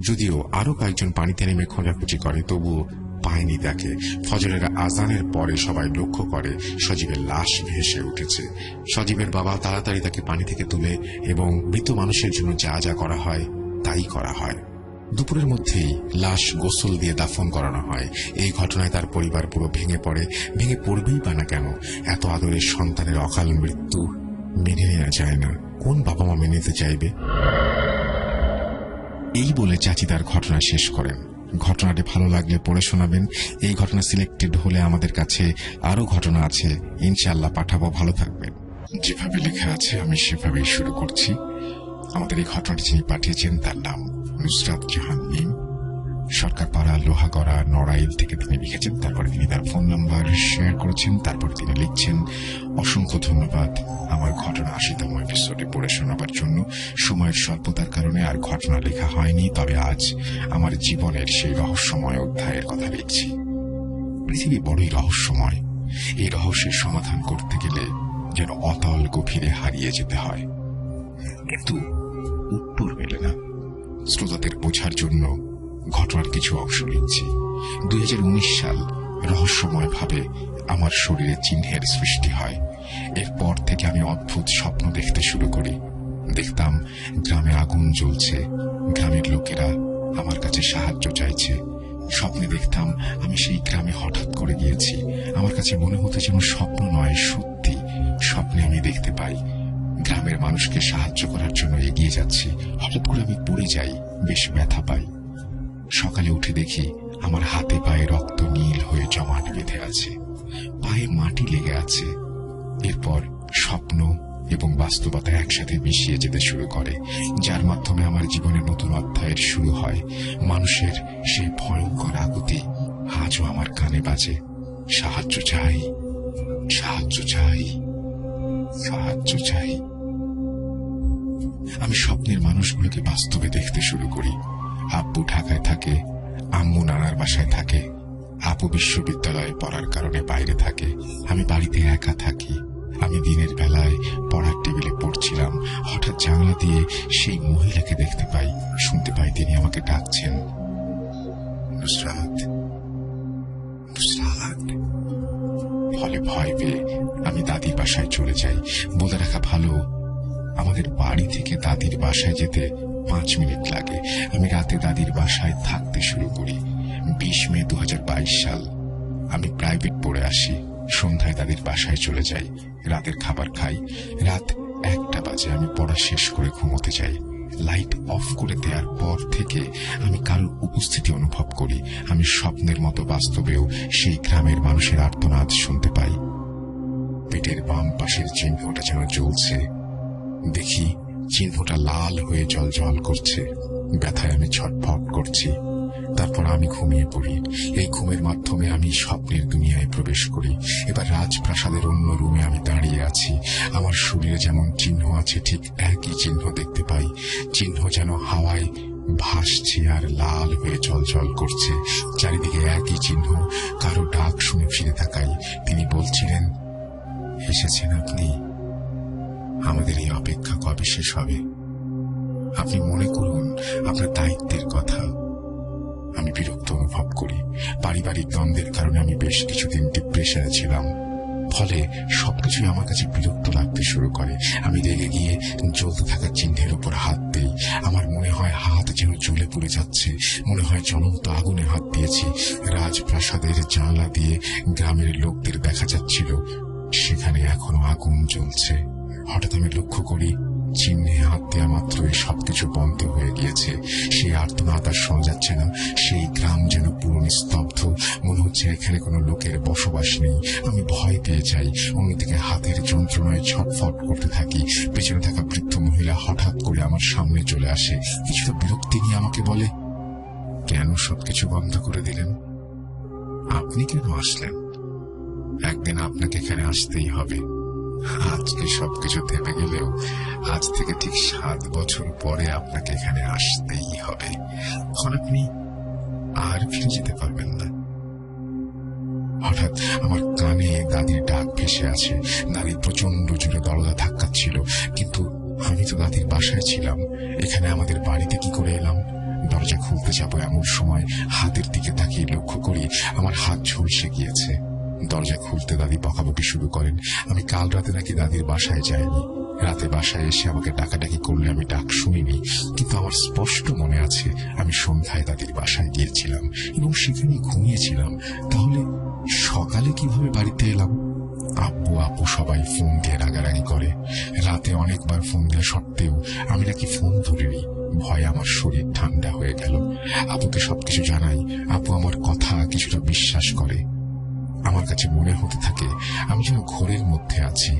যদিও আরো কয়েকজন পানিতে নেমে খোঁজাখুঁজি করে, তবুও পায়নি তাকে। ফজরের আজানের পরে সবাই লক্ষ্য করে সজীবের লাশ ভেসে উঠেছে। সজীবের বাবা তাড়াতাড়ি তাকে পানি থেকে তুলে এবং মৃত মানুষের জন্য যা যা করা হয় তাই করা হয়। দুপুরের মধ্যেই লাশ গোসল দিয়ে দাফন করানো হয়। এই ঘটনায় তার পরিবার পুরো ভেঙে পড়ে। ভেঙে পড়বেই বা না কেন? এত আদরের সন্তানের অকাল মৃত্যু মেনে নেওয়া যায় না। কোন বাবা মা মেনে নিতে চাইবে? এই বলে চাচি তার ঘটনা শেষ করেন। ঘটনাটি ভালো লাগলে পড়ে শোনাবেন। এই ঘটনা সিলেক্টেড হলে আমাদের কাছে আরো ঘটনা আছে, ইনশাআল্লাহ পাঠাবো। ভালো থাকবেন। যেভাবে লেখা আছে আমি সেভাবেই শুরু করছি। আমাদের এই ঘটনাটি যিনি পাঠিয়েছেন তার নাম নুসরাত জাহান মিম। সরকারপাড়া, লোহাগড়া, নড়াইল থেকে তিনি লিখেছেন। তারপরে তিনি তার ফোন নাম্বার শেয়ার করেছেন। তারপর তিনি লিখছেন, অসংখ্য ধন্যবাদ আমার ঘটনা 80তম এপিসোডে পড়ে শোনাবার জন্য। সময়ের স্বল্পতার কারণে আর ঘটনা লেখা হয়নি, তবে আজ আমার জীবনের সেই রহস্যময় অধ্যায়ের কথা লিখছি। পৃথিবী বড়ই রহস্যময়। এই রহস্যের সমাধান করতে গেলে যেন অতল গভীরে হারিয়ে যেতে হয়, কিন্তু উত্তর মেলে না। শ্রোতাদের বোঝার জন্য ঘটনার কিছু অংশ লিখছি। 2019 সাল রহস্যময় ভাবে আমার শরীরে চিহ্নের সৃষ্টি হয়। এরপর থেকে আমি অদ্ভুত স্বপ্ন দেখতে শুরু করি। দেখতাম গ্রামে আগুন জ্বলছে, গ্রামের লোকেরা আমার কাছে সাহায্য চাইছে। স্বপ্নে দেখতাম আমি সেই গ্রামে হঠাৎ করে গিয়েছি। আমার কাছে মনে হতো যেন স্বপ্ন নয়, সত্যি। স্বপ্নে আমি দেখতে পাই গ্রামের মানুষকে সাহায্য করার জন্য এগিয়ে যাচ্ছি। হঠাৎ করে আমি পড়ে যাই, বেশ ব্যথা পাই। সকালে উঠে দেখি আমার হাতে পায়ে রক্ত নীল হয়ে জমাট বেঁধে আছে, পায়ে মাটি লেগে আছে। এরপর স্বপ্ন এবং বাস্তবতা একসাথে মিশিয়ে যেতে শুরু করে, যার মাধ্যমে আমার জীবনের নতুন অধ্যায়ের শুরু হয়। মানুষের সেই ভয়ঙ্কর আকুতি আজও আমার কানে বাজে। সাহায্য চাই, সাহায্য চাই, সাহায্য চাই। আমি স্বপ্নের মানুষগুলোকে বাস্তবে দেখতে শুরু করি। আব্বু ঢাকায় থাকে, আম্মু নানার বাসায় থাকে, আপু বিশ্ববিদ্যালয়ে পড়ার কারণে বাইরে থাকে, আমি বাড়িতে একা থাকি। আমি দিনের বেলায় পড়ার টেবিলে পড়ছিলাম, হঠাৎ জানলা দিয়ে সেই মহিলাকে দেখতে পাই, শুনতে পাই তিনি আমাকে ডাকছেন, নুসরাত, নুসরাত। ফলে ভয় পেয়ে আমি দাদির বাসায় চলে যাই। বলে রাখা ভালো, আমাদের বাড়ি থেকে দাদির বাসায় যেতে 5 মিনিট লাগে। আমি রাতে দাদির বাসায় থাকতে শুরু করি। 20 মে 2022 সাল। আমি প্রাইভেট পড়ে আসি। সন্ধ্যায় দাদির বাসায় চলে যাই, রাতের খাবার খাই। রাত 1টা বাজে। আমি পড়া শেষ করে ঘুমোতে যাই। লাইট অফ করে দেওয়ার পর থেকে আমি কারোর উপস্থিতি অনুভব করি। আমি স্বপ্নের মতো বাস্তবেও সেই গ্রামের মানুষের আর্তনাদ শুনতে পাই। পেটের বাম পাশের চিহ্নটা যেন জ্বলছে। দেখি চিহ্নটা লাল হয়ে জ্বলজ্বল করছে। ব্যথায় আমি ছটফট করছি। তারপর আমি ঘুমিয়ে পড়ি। এই ঘুমের মাধ্যমে আমি স্বপ্নের দুনিয়ায় প্রবেশ করি। এবার রাজপ্রাসাদের অন্য রুমে আমি দাঁড়িয়ে আছি। আমার শরীরে যেমন চিহ্ন আছে, ঠিক একই চিহ্ন দেখতে পাই। চিহ্ন যেন হাওয়ায় ভাসছে আর লাল হয়ে জ্বলজ্বল করছে। চারিদিকে একই চিহ্ন। কারো ডাক শুনে ফিরে তাকাই। তিনি বলছিলেন, এসেছেন আপনি? আমাদের এই অপেক্ষা কবে শেষ হবে? আপনি মনে করুন আপনার দায়িত্বের কথা। আমি বিরক্ত অনুভব করি। পারিবারিক দ্বন্দ্বের কারণে আমি বেশ কিছুদিন ডিপ্রেশনে ছিলাম। ফলে সবকিছুই আমার কাছে বিরক্ত লাগতে শুরু করে। আমি রেগে গিয়ে জ্বলতে থাকা চিহ্নের উপর হাত দিই। আমার মনে হয় হাত যেন জ্বলে পুড়ে যাচ্ছে। মনে হয় জ্বলন্ত আগুনে হাত দিয়েছি। রাজপ্রাসাদের জানলা দিয়ে গ্রামের লোকদের দেখা যাচ্ছিল, সেখানে এখনো আগুন জ্বলছে। হঠাৎ আমি লক্ষ্য করি চিহ্নে হাত দেওয়া মাত্রই সবকিছু বন্ধ হয়ে গিয়েছে। সেই আর্তনাদ আর শোনা যাচ্ছে না। সেই গ্রাম যেন পুরো নিস্তব্ধ। মনে হচ্ছে এখানে কোনো লোকের বসবাস নেই। আমি ভয় পেয়ে যাই। অন্যদিকে হাতের যন্ত্রণায় ছটফট করতে থাকি। পেছনে থাকা বৃদ্ধ মহিলা হঠাৎ করে আমার সামনে চলে আসে। কিছুটা বিরক্তি নিয়ে আমাকে বলে, কেন সবকিছু বন্ধ করে দিলেন? আপনি কেন আসলেন? একদিন আপনাকে এখানে আসতেই হবে। আজকে সবকিছু থেমে গেলেও আজ থেকে ঠিক 7 বছর পরে আপনাকে এখানে আসতেই হবে। তখন আপনি আর ফিরে যেতে পারবেন না। হঠাৎ আমার কানে দাদির ডাক ভেসে আছে। দাদি প্রচন্ড জোরে দরজা ধাক্কাচ্ছিল, কিন্তু আমি তো দাদির বাসায় ছিলাম। এখানে আমাদের বাড়িতে কি করে এলাম? দরজা খুলতে যাবো এমন সময় হাতের দিকে তাকিয়ে লক্ষ্য করি আমার হাত ঝলসে গিয়েছে। দরজা খুলতে দাদি বকাবকি শুরু করেন। আমি কাল রাতে নাকি দাদির বাসায় যাইনি। রাতে বাসায় এসে আমাকে ডাকাডাকি করলে আমি ডাক শুনিনি, কিন্তু আমার স্পষ্ট মনে আছে আমি সন্ধ্যায় দাদির বাসায় গিয়েছিলাম এবং সেখানেই ঘুমিয়েছিলাম। তাহলে সকালে কিভাবে বাড়িতে এলাম? আব্বু আপু সবাই ফোন দিয়ে রাগারাগি করে। রাতে অনেকবার ফোন দেওয়া সত্ত্বেও আমি নাকি ফোন ধরিনি। ভয়ে আমার শরীর ঠান্ডা হয়ে গেল। আপুকে সবকিছু জানাই। আপু আমার কথা কিছুটা বিশ্বাস করে। আমার কাছে মনে হতে থাকে আমি যেন ঘোরের মধ্যে আছি।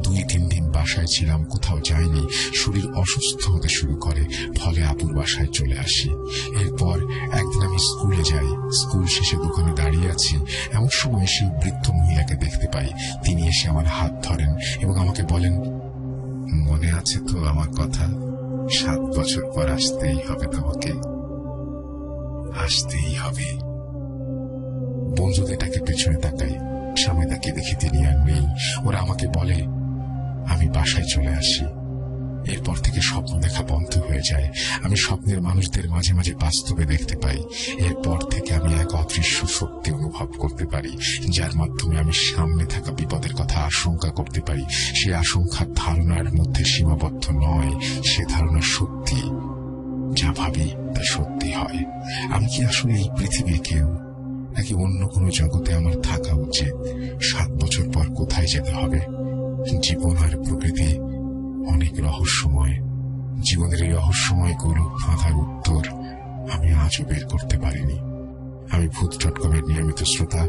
2-3 দিন বাসায় ছিলাম, কোথাও যাইনি। শরীর অসুস্থ হতে শুরু করে, ফলে আপুর বাসায় চলে আসি। এরপর একদিন আমি স্কুলে যাই। স্কুল শেষে দোকানে দাঁড়িয়ে আছি, এমন সময় সেই বৃদ্ধ মহিলাকে দেখতে পাই। তিনি এসে আমার হাত ধরেন এবং আমাকে বলেন, মনে আছে তো আমার কথা? 7 বছর পর আসতেই হবে তোমাকে, আসতেই হবে। বন্ধুদেরটাকে পেছনে তাকাই, সামনে তাকিয়ে দেখি তিনি আর নেই। ওরা আমাকে বলে আমি বাসায় চলে আসি। এরপর থেকে স্বপ্ন দেখা বন্ধ হয়ে যায়। আমি স্বপ্নের মানুষদের মাঝে মাঝে বাস্তবে দেখতে পাই। এরপর থেকে আমি এক অদৃশ্য সত্যি অনুভব করতে পারি, যার মাধ্যমে আমি সামনে থাকা বিপদের কথা আশঙ্কা করতে পারি। সে আশঙ্কার ধারণার মধ্যে সীমাবদ্ধ নয়, সে ধারণা সত্যি। যা ভাবি তা সত্যি হয়। আমি কি আসলে এই পৃথিবীর কেউ, নাকি অন্য কোনো জগতে আমার থাকা উচিত? 7 বছর পর কোথায় যেতে হবে? জীবন আর প্রকৃতি অনেক রহস্যময়। জীবনের এই রহস্যময় গৌরব বাঁধার উত্তর আমি আজও বের করতে পারিনি। আমি ভূত.com-এর নিয়মিত শ্রোতা।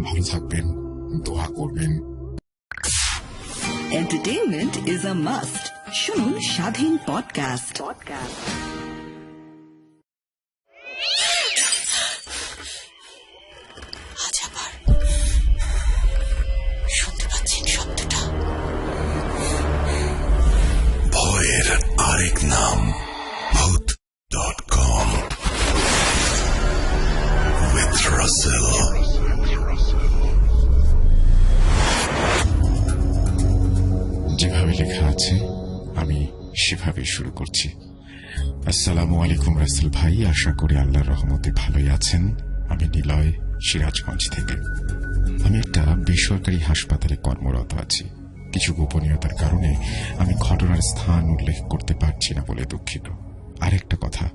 ভালো থাকবেন, দোয়া করবেন। Entertainment is a must. শুনুন স্বাধীন পডকাস্ট। শুনতে পাচ্ছেন শব্দটা? ভয়ের আরেক নাম ভূত.com with Russell। যেভাবে লেখা আছে আমি সেভাবে শুরু করছি। আসসালামু আলাইকুম রাসেল ভাই, আশা করি আল্লাহর রহমতে ভালোই আছেন। আমি নিলয়, সিরাজগঞ্জ থেকে। আমি একটা বেসরকারি হাসপাতালে কর্মরত আছি। কিছু গোপনীয়তার কারণে আমি ঘটনার স্থান উল্লেখ করতে পারছি না বলে দুঃখিত। আরেকটা কথা,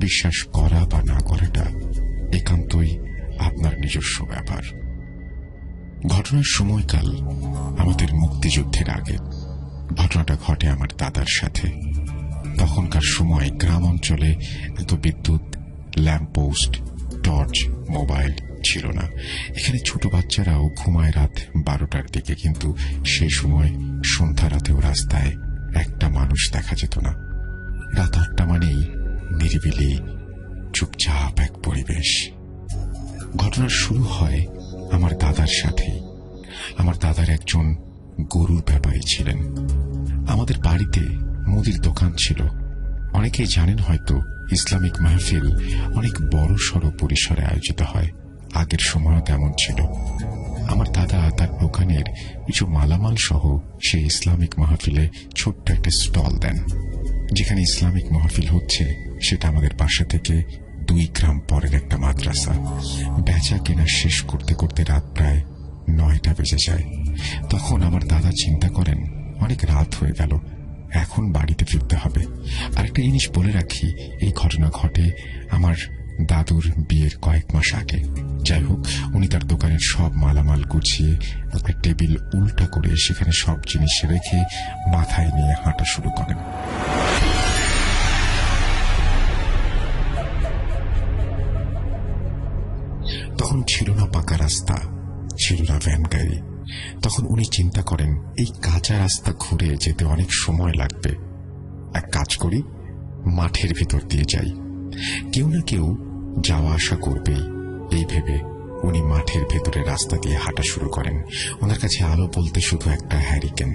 বিশ্বাস করা বা না করাটা একান্তই আপনার নিজস্ব ব্যাপার। ঘটনার সময়কাল আমাদের মুক্তিযুদ্ধের আগে। ঘটনাটা ঘটে আমার দাদার সাথে। তখনকার সময় গ্রাম অঞ্চলে এত বিদ্যুৎ, ল্যাম্পপোস্ট, টর্চ, মোবাইল ছিল না। এখানে ছোট বাচ্চারাও ঘুমায় রাত 12টার দিকে, কিন্তু সে সময় সন্ধ্যা রাতেও রাস্তায় একটা মানুষ দেখা যেত না। রাত 8টা মানেই নিরিবিলি, চুপচাপ এক পরিবেশ। ঘটনার শুরু হয় আমার দাদার সাথেই। আমার দাদার একজন গরুর ব্যাপারী ছিলেন। আমাদের বাড়িতে মুদির দোকান ছিল। অনেকেই জানেন হয়তো, ইসলামিক মাহফিল অনেক বড় সড়ো পরিসরে আয়োজিত হয়। আগের সময়ও তেমন ছিল। আমার দাদা তার দোকানের কিছু মালামাল সহ সেই ইসলামিক মাহফিলে ছোট্ট একটা স্টল দেন। যেখানে ইসলামিক মাহফিল হচ্ছে সেটা আমাদের বাসা থেকে 2 গ্রাম পরের একটা মাদ্রাসা। বেচা কেনা শেষ করতে করতে রাত প্রায় 9টা বেজে যায়। তখন আমার দাদা চিন্তা করেন, অনেক রাত হয়ে গেল, এখন বাড়িতে ফিরতে হবে। আরেকটা জিনিস বলে রাখি, এই ঘটনা ঘটে আমার দাদুর বিয়ের কয়েক মাস আগে। যাই হোক, উনি তার দোকানের সব মালামাল গুছিয়ে একটা টেবিল উল্টা করে সেখানে সব জিনিস রেখে মাথায় নিয়ে হাঁটা শুরু করেন। তখন ছিল না পাকা রাস্তা, ছিল না ভ্যান গাড়ি। তখন উনি চিন্তা করেন, এই কাঁচা রাস্তা ঘুরে যেতে অনেক সময় লাগবে। এক কাজ করি, মাঠের ভিতর দিয়ে যাই, কেউ না কেউ যাওয়া আসা করবেই। এই ভেবে উনি মাঠের ভেতরে রাস্তা দিয়ে হাঁটা শুরু করেন। ওনার কাছে আলো বলতে শুধু একটা হ্যারিকেন।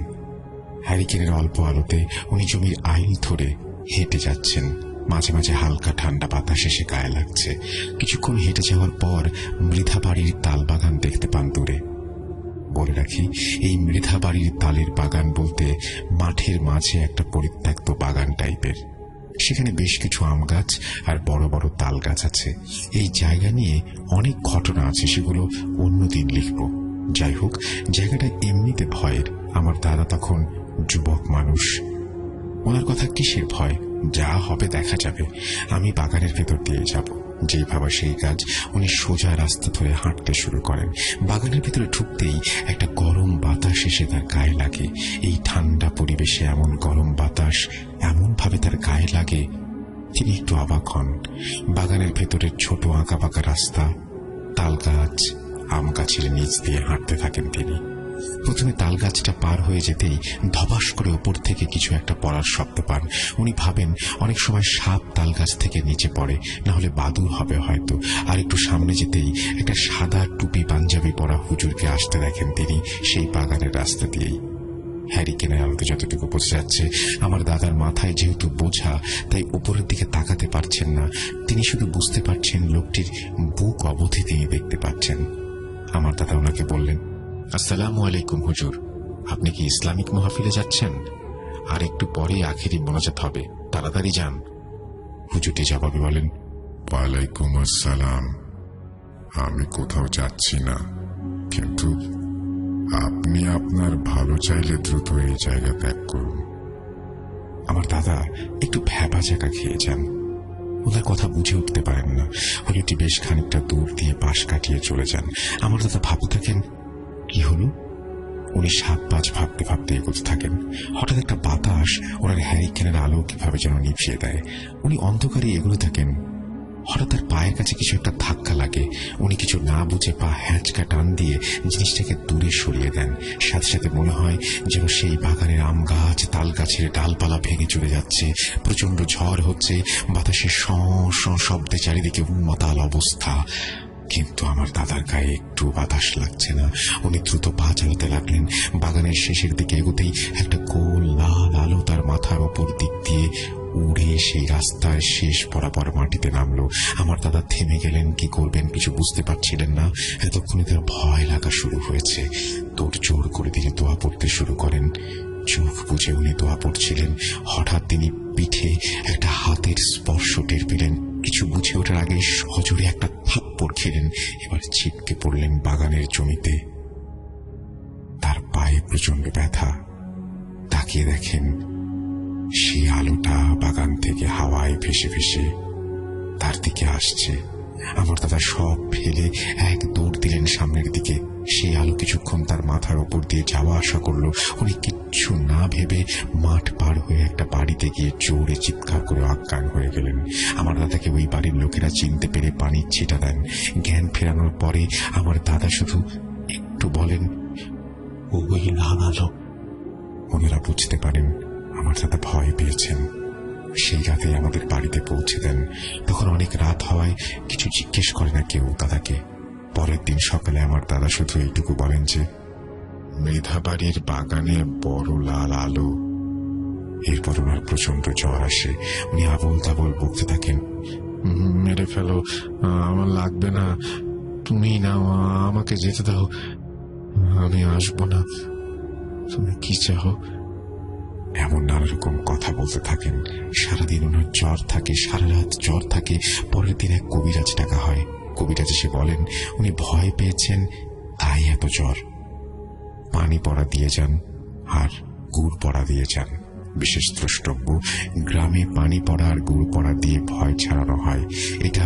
হ্যারিকেনের অল্প আলোতে উনি জমির আইল ধরে হেঁটে যাচ্ছেন। মাঝে মাঝে হালকা ঠান্ডা বাতাস এসে গায়ে লাগছে। কিছুক্ষণ হেঁটে যাওয়ার পর মৃধা বাড়ির তাল বাগান দেখতে পান দূরে। বলে রাখি, এই মৃধা বাড়ির তালের বাগান বলতে মাঠের মাঝে একটা পরিত্যক্ত বাগান টাইপের। সেখানে বেশ কিছু আম গাছ আর বড় বড় তাল গাছ আছে। এই জায়গা নিয়ে অনেক ঘটনা আছে, সেগুলো অন্যদিন লিখব। যাই হোক, জায়গাটা এমনিতে ভয়ের। আমার দাদা তখন যুবক মানুষ, ওনার কথা কিসের ভয়, যা হবে দেখা যাবে। আমি বাগানের ভেতর দিয়ে যাব, যেই ভাবা সেই কাজ। উনি সোজা রাস্তা ধরে হাঁটতে শুরু করেন। বাগানের ভেতরে ঢুকতেই একটা গরম বাতাস এসে তার গায়ে লাগে। এই ঠান্ডা পরিবেশে এমন গরম বাতাস এমন ভাবে তার গায়ে লাগে, তিনি একটু অবাক হন। বাগানের ভেতরের ছোট আঁকা বাঁকা রাস্তা, তাল গাছ, আম গাছের নিচ দিয়ে হাঁটতে থাকেন তিনি। প্রথমে তাল গাছটা পার হয়ে যেতেই ধপাস করে ওপর থেকে কিছু একটা পড়ার শব্দ পান। উনি ভাবেন অনেক সময় সাপ তাল গাছ থেকে নিচে পড়ে, না হলে বাদুড় হবে হয়তো। আর একটু সামনে যেতেই একটা সাদা টুপি পাঞ্জাবি পরা হুজুরকে আসতে দেখেন তিনি সেই বাগানের রাস্তা দিয়েই। হ্যারিকেনের আলোতে যতটুকু বোঝা যাচ্ছে, আমার দাদার মাথায় যেহেতু বোঝা, তাই উপরের দিকে তাকাতে পারছেন না। তিনি শুধু বুঝতে পারছেন লোকটির বুক অবধি তিনি দেখতে পাচ্ছেন। আমার দাদা ওনাকে বললেন, আসসালামু আলাইকুম হুজুর, আপনি কি ইসলামিক মাহফিলে যাচ্ছেন? আর একটু পরে আখেরি মোনাজাত হবে, তাড়াতাড়ি যান। হুজুরটি জবাবে বলেন, ওয়ালাইকুম আসসালাম। আমি কোথাও যাচ্ছি না, কিন্তু আপনি আপনার ভালো চাইলে দ্রুত এই জায়গা ত্যাগ করুন। আমার দাদা একটু ভ্যাবা চাকা খেয়ে যান। ওনার কথা বুঝে উঠতে পারেন না। হুজুরটি বেশ খানিকটা দূর দিয়ে পাশ কাটিয়ে চলে যান। আমার দাদা ভাবতে থাকেন, কি হলো? উনি 7-5 ভাবতে ভাবতে এগোতে থাকেন। হঠাৎ একটা বাতাস ওনার হ্যারিকেনের আলো কিভাবে যেন নিভিয়ে দেয়। উনি অন্ধকারে এগোতে থাকেন। হঠাৎ তার পায়ের কাছে কিছু একটা ধাক্কা লাগে। উনি কিছু না বুঝে পা হ্যাঁচকা টান দিয়ে জিনিসটাকে দূরে সরিয়ে দেন। সাথে সাথে মনে হয় যেন সেই বাগানের আম গাছ, তাল গাছের ডালপালা ভেঙে চলে যাচ্ছে। প্রচন্ড ঝড় হচ্ছে, বাতাসের শ শ শব্দে চারিদিকে উন্মাতাল অবস্থা। কিন্তু আমার দাদার গায়ে একটু বাতাস লাগছে না। উনি দ্রুত পা চালাতে লাগলেন। বাগানের শেষের দিকে এগোতেই একটা গোল লাল আলো তার মাথার ওপর দিক দিয়ে উড়ে সেই রাস্তার শেষ বরাবর মাটিতে নামলো। আমার দাদা থেমে গেলেন। কি করবেন কিছু বুঝতে পারছিলেন না। এতক্ষণে তার ভয় লাগা শুরু হয়েছে। তোর জোর করে তিনি দোয়া পড়তে শুরু করেন। চোখ বুঝে উনি দোয়া পড়ছিলেন। হঠাৎ তিনি পিঠে একটা হাতের স্পর্শ টের পেলেন। কিছু বুঝে ওঠার আগে সজোরে একটা থাপ্পড় খেলেন। এবার ছিটকে পড়লেন বাগানের জমিতে। তার পায়ে প্রচন্ড ব্যথা। তাকিয়ে দেখেন সেই আলোটা বাগান থেকে হাওয়ায় ভেসে ভেসে তার দিকে আসছে। আমার দাদা সব ফেলে এক দৌড় দিলেন সামনের দিকে। সেই আলো কিছুক্ষণ তার মাথার ওপর দিয়ে যাওয়া আসা করলো। উনি কিচ্ছু না ভেবে মাঠ পার হয়ে একটা বাড়িতে গিয়ে জোরে চিৎকার করে অজ্ঞান হয়ে গেলেন। আমার দাদাকে ওই বাড়ির লোকেরা চিনতে পেরে পানির ছিটা দেন। জ্ঞান ফেরানোর পরে আমার দাদা শুধু একটু বলেন, ওই লাল আলো। ওনারা বুঝতে পারেন আমার দাদা ভয় পেয়েছেন। সেই রাতে আমাদের বাড়িতে পৌঁছে দেন। তখন অনেক রাত হওয়ায় কিছু জিজ্ঞেস করে না কেউ দাদাকে। পরের দিন সকালে আমার দাদা শুধু এইটুকু বলেন যে, মৃধা বাড়ির বাগানে বড় লাল আলো। এরপর ওনার প্রচন্ড জ্বর আসে। উনি আবল তাবল বকতে থাকেন, মেরে ফেলো, আমার লাগবে না, তুমি নাও, আমাকে যেতে দাও, আমি আসবো না, তুমি কি চাও? এমন নানা রকম কথা বলতে থাকেন। সারাদিন ওনার জ্বর থাকে, সারা রাত জ্বর থাকে। পরের দিন এক কবিরাজ ডাকা হয়। কবিরাজ এসে বলেন উনি ভয় পেয়েছেন, তাই এত জ্বর। পানি পড়া দিয়ে যান আর গুড় পড়া দিয়ে যান। বিশেষ দ্রষ্টব্য, গ্রামে পানি পড়া আর গুড় পড়া দিয়ে ভয় ছাড়ানো হয়। এটা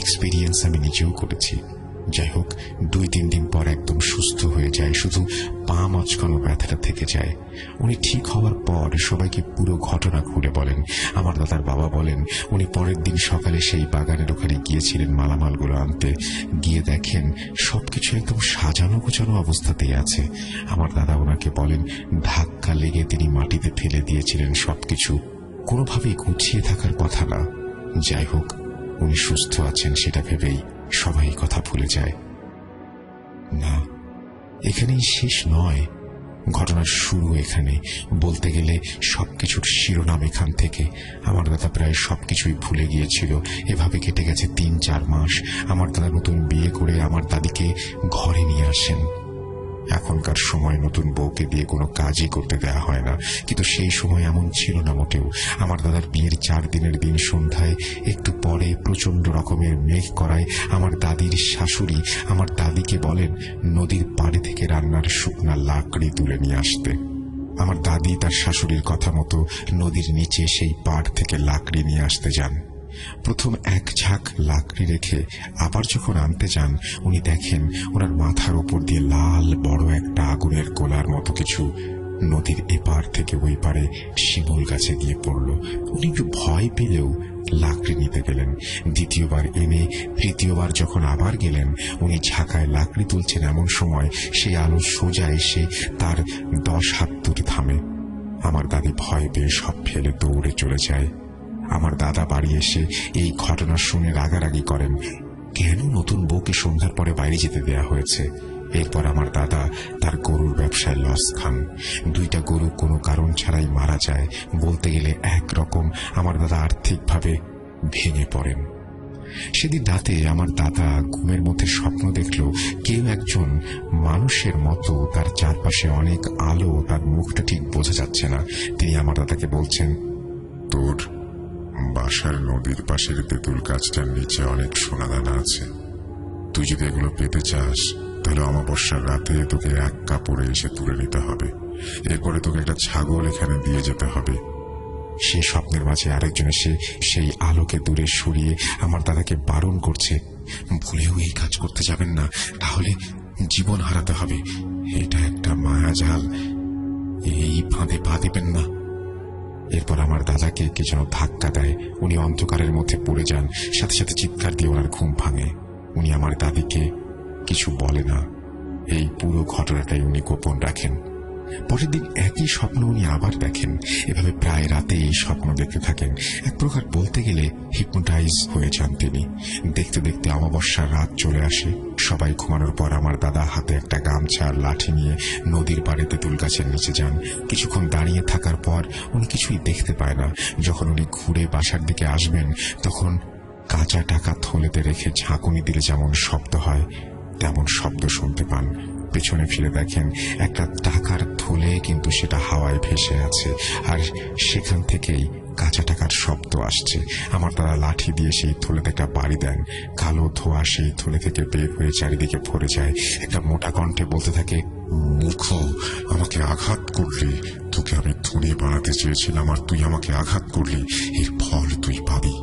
এক্সপিরিয়েন্স আমি নিজেও করেছি। যাই হোক, 2-3 দিন পর একদম সুস্থ হয়ে যায়। শুধু পা মাঝখানো ব্যথাটা থেকে যায়। উনি ঠিক হওয়ার পর সবাইকে পুরো ঘটনা খুলে বলেন। আমার দাদার বাবা বলেন উনি পরের দিন সকালে সেই বাগানের ওখানে গিয়েছিলেন মালামালগুলো আনতে। গিয়ে দেখেন সবকিছু একদম সাজানো গোছানো অবস্থাতেই আছে। আমার দাদা ওনাকে বলেন ধাক্কা লেগে তিনি মাটিতে ফেলে দিয়েছিলেন সবকিছু। কোনোভাবেই গুছিয়ে থাকার কথা না। যাই হোক, উনি সুস্থ আছেন সেটা ভেবেই সবাই কথা ভুলে যায়। না, এখানেই শেষ নয়। ঘটনার শুরু এখানে। বলতে গেলে সবকিছুর শিরোনাম এখান থেকে। আমার দাদা প্রায় সবকিছুই ভুলে গিয়েছিল। এভাবে কেটে গেছে 3-4 মাস। আমার দাদা নতুন বিয়ে করে আমার দাদিকে ঘরে নিয়ে আসেন। এখনকার সময় নতুন বউকে দিয়ে কোনো কাজই করতে দেয়া হয় না, কিন্তু সেই সময় এমন ছিল না মোটেও। আমার দাদার বিয়ের 4 দিনের দিন সন্ধ্যায় একটু পরে প্রচন্ড রকমের মেঘ করায় আমার দাদির শাশুড়ি আমার দাদিকে বলেন নদীর পাড়ে থেকে রান্নার শুকনা লাকড়ি তুলে নিয়ে আসতে। আমার দাদি তার শাশুড়ির কথা মতো নদীর নিচে সেই পাড় থেকে লাকড়ি নিয়ে আসতে যান। প্রথম এক ঝাঁক লাকড়ি রেখে আবার যখন আনতে যান, উনি দেখেন ওনার মাথার উপর দিয়ে লাল বড় একটা আগুনের গোলার মতো কিছু নদীর এপার থেকে ওই পারে শিমুল গাছে গিয়ে পড়ল। উনি একটু ভয় পেলেও লাকড়ি নিতে গেলেন। দ্বিতীয়বার এনে তৃতীয়বার যখন আবার গেলেন, উনি ঝাঁকায় লাকড়ি তুলছেন, এমন সময় সেই আলো সোজা এসে তার 10 হাত দূরে থামে। আমার দাদি ভয় পেয়ে সব ফেলে দৌড়ে চলে যায়। আমার দাদা বাড়ি এসে এই ঘটনা শুনে রাগারাগি করেন, কেন নতুন বউকে সন্ধ্যার পরে বাইরে যেতে দেয়া হয়েছে। এরপর আমার দাদা তার গরুর ব্যবসায় লস খান। 2টা গরু কোনো কারণ ছাড়াই মারা যায়। বলতে গেলে একরকম আমার দাদা আর্থিকভাবে ভেঙে পড়েন। সেদিন রাতে আমার দাদা ঘুমের মধ্যে স্বপ্ন দেখল কেউ একজন মানুষের মতো, তার চারপাশে অনেক আলো, তার মুখটা ঠিক বোঝা যাচ্ছে না। তিনি আমার দাদাকে বলছেন, তোর বাসার নদীর পাশের তেঁতুল গাছটার নিচে অনেক সোনাদানা আছে। তুই যদি এগুলো পেতে চাস তাহলে অমাবস্যার রাতে তোকে 1 কাপড়ে এসে তুলে নিতে হবে। এরপরে তোকে একটা ছাগল এখানে দিয়ে যেতে হবে। সে স্বপ্নের মাঝে আরেকজন এসে সেই আলোকে দূরে সরিয়ে আমার দাদাকে বারণ করছে, ভুলেও এই কাজ করতে যাবেন না, তাহলে জীবন হারাতে হবে। এটা একটা মায়াজাল, এই ফাঁদে পা দেবেন না। এরপর আমার দাদাকে কে যেন ধাক্কা দেয়। উনি অন্ধকারের মধ্যে পড়ে যান। সাথে সাথে চিৎকার দিয়ে ওনার ঘুম ভাঙে। উনি আমার দাদিকে কিছু বলে না। এই পুরো ঘটনাটাই উনি গোপন রাখেন। পরের দিন একই স্বপ্ন উনি আবার দেখেন। এভাবে প্রায় রাতে এই স্বপ্ন দেখতে থাকেন। এক প্রকার বলতে গেলে হিপনোটাইজ হয়ে যান তিনি। দেখতে দেখতে অমাবস্যার রাত চলে আসে। সবাই ঘুমানোর পর আমার দাদা হাতে একটা গামছা আর লাঠি নিয়ে নদীর পাড়ে তেঁতুল গাছের নিচে যান। কিছুক্ষণ দাঁড়িয়ে থাকার পর উনি কিছুই দেখতে পায় না। যখন উনি ঘুরে বাসার দিকে আসবেন, তখন কাঁচা টাকা থলেতে রেখে ঝাঁকুনি দিলে যেমন শব্দ হয় তেমন শব্দ শুনতে পান। পেছনে ফিরে দেখেন একটা টাকার থলে, কিন্তু সেটা হাওয়ায় ভেসে আছে, আর সেখান থেকেই কাঁচা টাকার শব্দ আসছে। আমার দাদা লাঠি দিয়ে সেই থলেতে একটা বাড়ি দেন। কালো ধোঁয়া সেই থলে থেকে বের হয়ে চারিদিকে ভরে যায়। একটা মোটা কণ্ঠে বলতে থাকে, মূর্খ, আমাকে আঘাত করলি। তোকে আমি ধনী বানাতে চেয়েছিলাম আর তুই আমাকে আঘাত করলি। এর ফল তুই পাবি।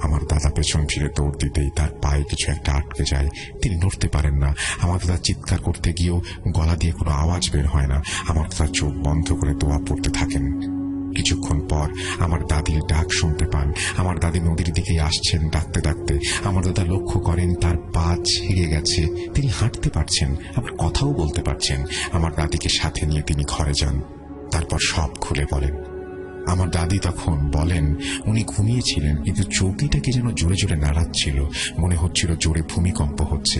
আমার দাদা পেছন ফিরে দৌড় দিতেই তার পায়ে কিছু একটা আটকে যায়। তিনি নড়তে পারেন না। আমার দাদা চিৎকার করতে গিয়েও গলা দিয়ে কোনো আওয়াজ বের হয় না। আমার দাদা চোখ বন্ধ করে দোয়া পড়তে থাকেন। কিছুক্ষণ পর আমার দাদির ডাক শুনতে পান। আমার দাদি নদীর দিকে আসছেন ডাকতে ডাকতে। আমার দাদা লক্ষ্য করেন তার পা ছিঁড়ে গেছে। তিনি হাঁটতে পারছেন, আবার কথাও বলতে পারছেন। আমার দাদিকে সাথে নিয়ে তিনি ঘরে যান। তারপর সব খুলে বলেন। আমার দাদি তখন বলেন উনি ঘুমিয়েছিলেন, কিন্তু চৌকিটাকে যেন জোরে জোরে নাড়াচ্ছিল। মনে হচ্ছিল জোরে ভূমিকম্প হচ্ছে।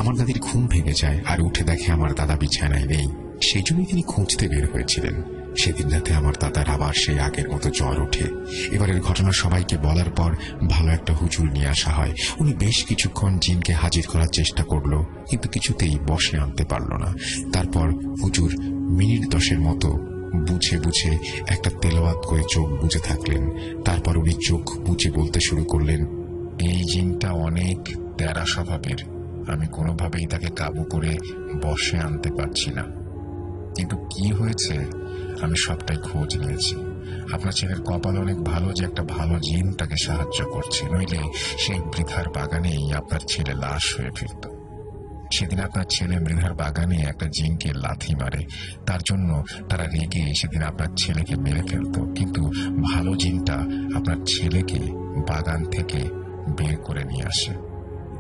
আমার দাদির ঘুম ভেঙে যায় আর উঠে দেখে আমার দাদা বিছানায় নেই। সেই জন্যই তিনি খুঁজতে বের হয়েছিলেন। সেদিন রাতে আমার দাদার আবার সেই আগের মতো জ্বর ওঠে। এবারের ঘটনা সবাইকে বলার পর ভালো একটা হুজুর নিয়ে আসা হয়। উনি বেশ কিছুক্ষণ জিনকে হাজির করার চেষ্টা করলো, কিন্তু কিছুতেই বশে আনতে পারল না। তারপর হুজুর মিনিট 10 মতো বুঝে বুঝে একটা তেলাওয়াত করে চোখ বুজে থাকলেন। তারপর উনি চোখ বুজে বলতে শুরু করলেন, এই জিনটা অনেক তেরা স্বভাবের। আমি কোনোভাবেই তাকে কাবু করে বশে আনতে পারছি না, কিন্তু কি হয়েছে আমি সবটাই খোঁজ নিয়েছি। আপনার ছেলের কপাল অনেক ভালো যে একটা ভালো জিন তাকে সাহায্য করছে, নইলে সেই বৃথার বাগানেই আপনার ছেলে লাশ হয়ে ফিরত। সেদিন আপনার ছেলে মৃধার বাগানে একটা জিনকে লাথি মারে। তার জন্য তারা রেগে সেদিন আপনার ছেলেকে মেরে ফেলত, কিন্তু ভালো জিনটা আপনার ছেলেকে বাগান থেকে বের করে নিয়ে আসে।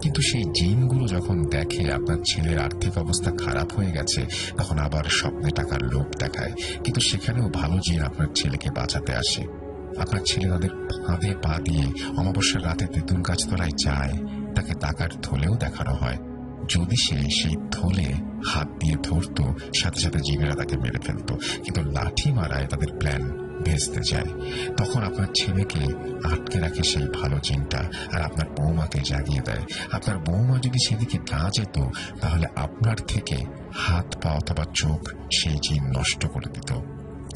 কিন্তু সেই জিনগুলো যখন দেখে আপনার ছেলের আর্থিক অবস্থা খারাপ হয়ে গেছে, তখন আবার স্বপ্নে টাকার লোভ দেখায়। কিন্তু সেখানেও ভালো জিন আপনার ছেলেকে বাঁচাতে আসে। আপনার ছেলে তাদের ফাঁদে পা দিয়ে অমাবস্যার রাতে তেঁতুল গাছতলায় যায়। তাকে টাকার থলেও দেখানো হয়। যদি সে সেই থলে হাত দিয়ে ধরতো, সাথে সাথে জিনেরা তাকে মেরে ফেলতো। কিন্তু লাঠি মারায় তাদের প্ল্যান ভেস্তে যায়। তখন আপনার ছেলেকে আটকে রাখে সেই ভালো জিনটা, আর আপনার বৌমাকে জাগিয়ে দেয়। আপনার বৌমা যদি সেদিকে না যেত, তাহলে আপনার থেকে হাত পা অথবা চোখ সেই জিন নষ্ট করে দিত।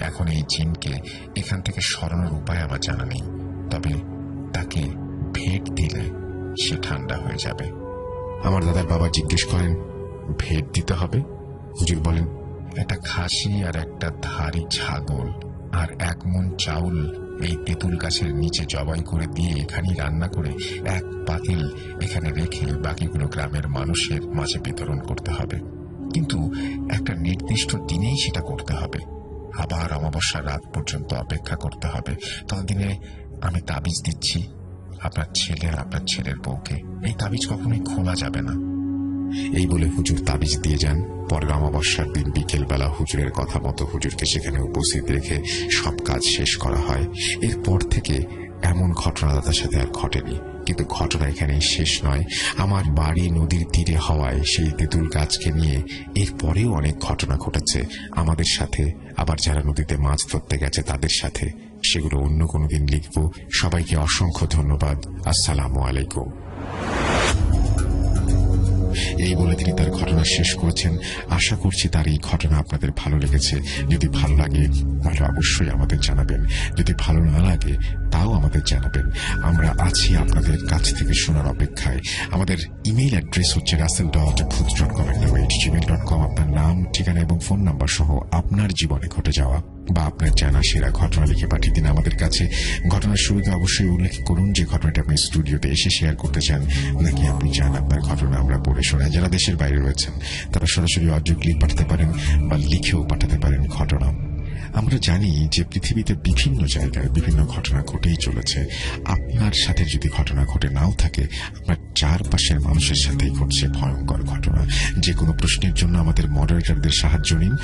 এখন এই জিনকে এখান থেকে সরানোর উপায় আমার জানা নেই, তবে তাকে ভেট দিলে সে ঠান্ডা হয়ে যাবে। আমার দাদার বাবা জিজ্ঞেস করেন, ভেট দিতে হবে? হুজুর বলেন, একটা খাসি আর একটা ধাড়ি ছাগল আর 1 মণ চাউল এই তেঁতুল গাছের নিচে জবাই করে দিয়ে এখানেই রান্না করে 1 পাতিল এখানে রেখে বাকিগুলো গ্রামের মানুষের মাঝে বিতরণ করতে হবে। কিন্তু একটা নির্দিষ্ট দিনেই সেটা করতে হবে। আবার অমাবস্যার রাত পর্যন্ত অপেক্ষা করতে হবে। ততদিনে আমি তাবিজ দিচ্ছি আপনার ছেলে আর আপনার ছেলের বউকে। এই তাবিজ কখনোই খোলা যাবে না। এই বলে হুজুর তাবিজ দিয়ে যান। পরের অমাবস্যার দিন বিকেল বেলা হুজুরের কথা মতো হুজুরকে সেখানে উপস্থিত রেখে সব কাজ শেষ করা হয়। এরপর থেকে এমন ঘটনা দাদার সাথে আর ঘটেনি। কিন্তু ঘটনা এখানেই শেষ নয়। আমার বাড়ি নদীর তীরে হওয়ায় সেই তেঁতুল গাছকে নিয়ে এরপরেও অনেক ঘটনা ঘটেছে আমাদের সাথে, আবার যারা নদীতে মাছ ধরতে গেছে তাদের সাথে। সেগুলো অন্য কোনো দিন লিখব। সবাইকে অসংখ্য ধন্যবাদ। আসসালামু আলাইকুম। এই বলে তিনি তার ঘটনা শেষ করেছেন। আশা করছি তার এই ঘটনা আপনাদের ভালো লেগেছে। যদি ভালো লাগে তাহলে অবশ্যই আমাদের জানাবেন, যদি ভালো না লাগে তাও আমাদের জানাবেন। আমরা আছি আপনাদের কাছ থেকে শোনার অপেক্ষায়। আমাদের ইমেইল অ্যাড্রেস হচ্ছে russell.bhuj@gmail.com। আপনার নাম, ঠিকানা এবং ফোন নাম্বার সহ আপনার জীবনে ঘটে যাওয়া বা আপনার জানা সেরা ঘটনা লিখে পাঠিয়ে দিন আমাদের কাছে। ঘটনার শুরুতে অবশ্যই উল্লেখ করুন যে ঘটনাটি আপনি স্টুডিওতে এসে শেয়ার করতে চান, নাকি আপনি চান আপনার ঘটনা আমরা পড়ে শোনাই। যারা দেশের বাইরে রয়েছেন তারা সরাসরি অডিও ক্লিপ পাঠাতে পারেন বা লিখেও পাঠাতে পারেন ঘটনা। আমরা জানি যে পৃথিবীতে বিভিন্ন জায়গায় বিভিন্ন ঘটনা ঘটেই চলেছে। আপনার সাথে যদি ঘটনা ঘটে নাও থাকে, আপনার চারপাশের মানুষের সাথেই ঘটছে ভয়ঙ্কর ঘটনা। যে কোনো প্রশ্নের জন্য আমাদের মডারেটরদের সাহায্য নিন।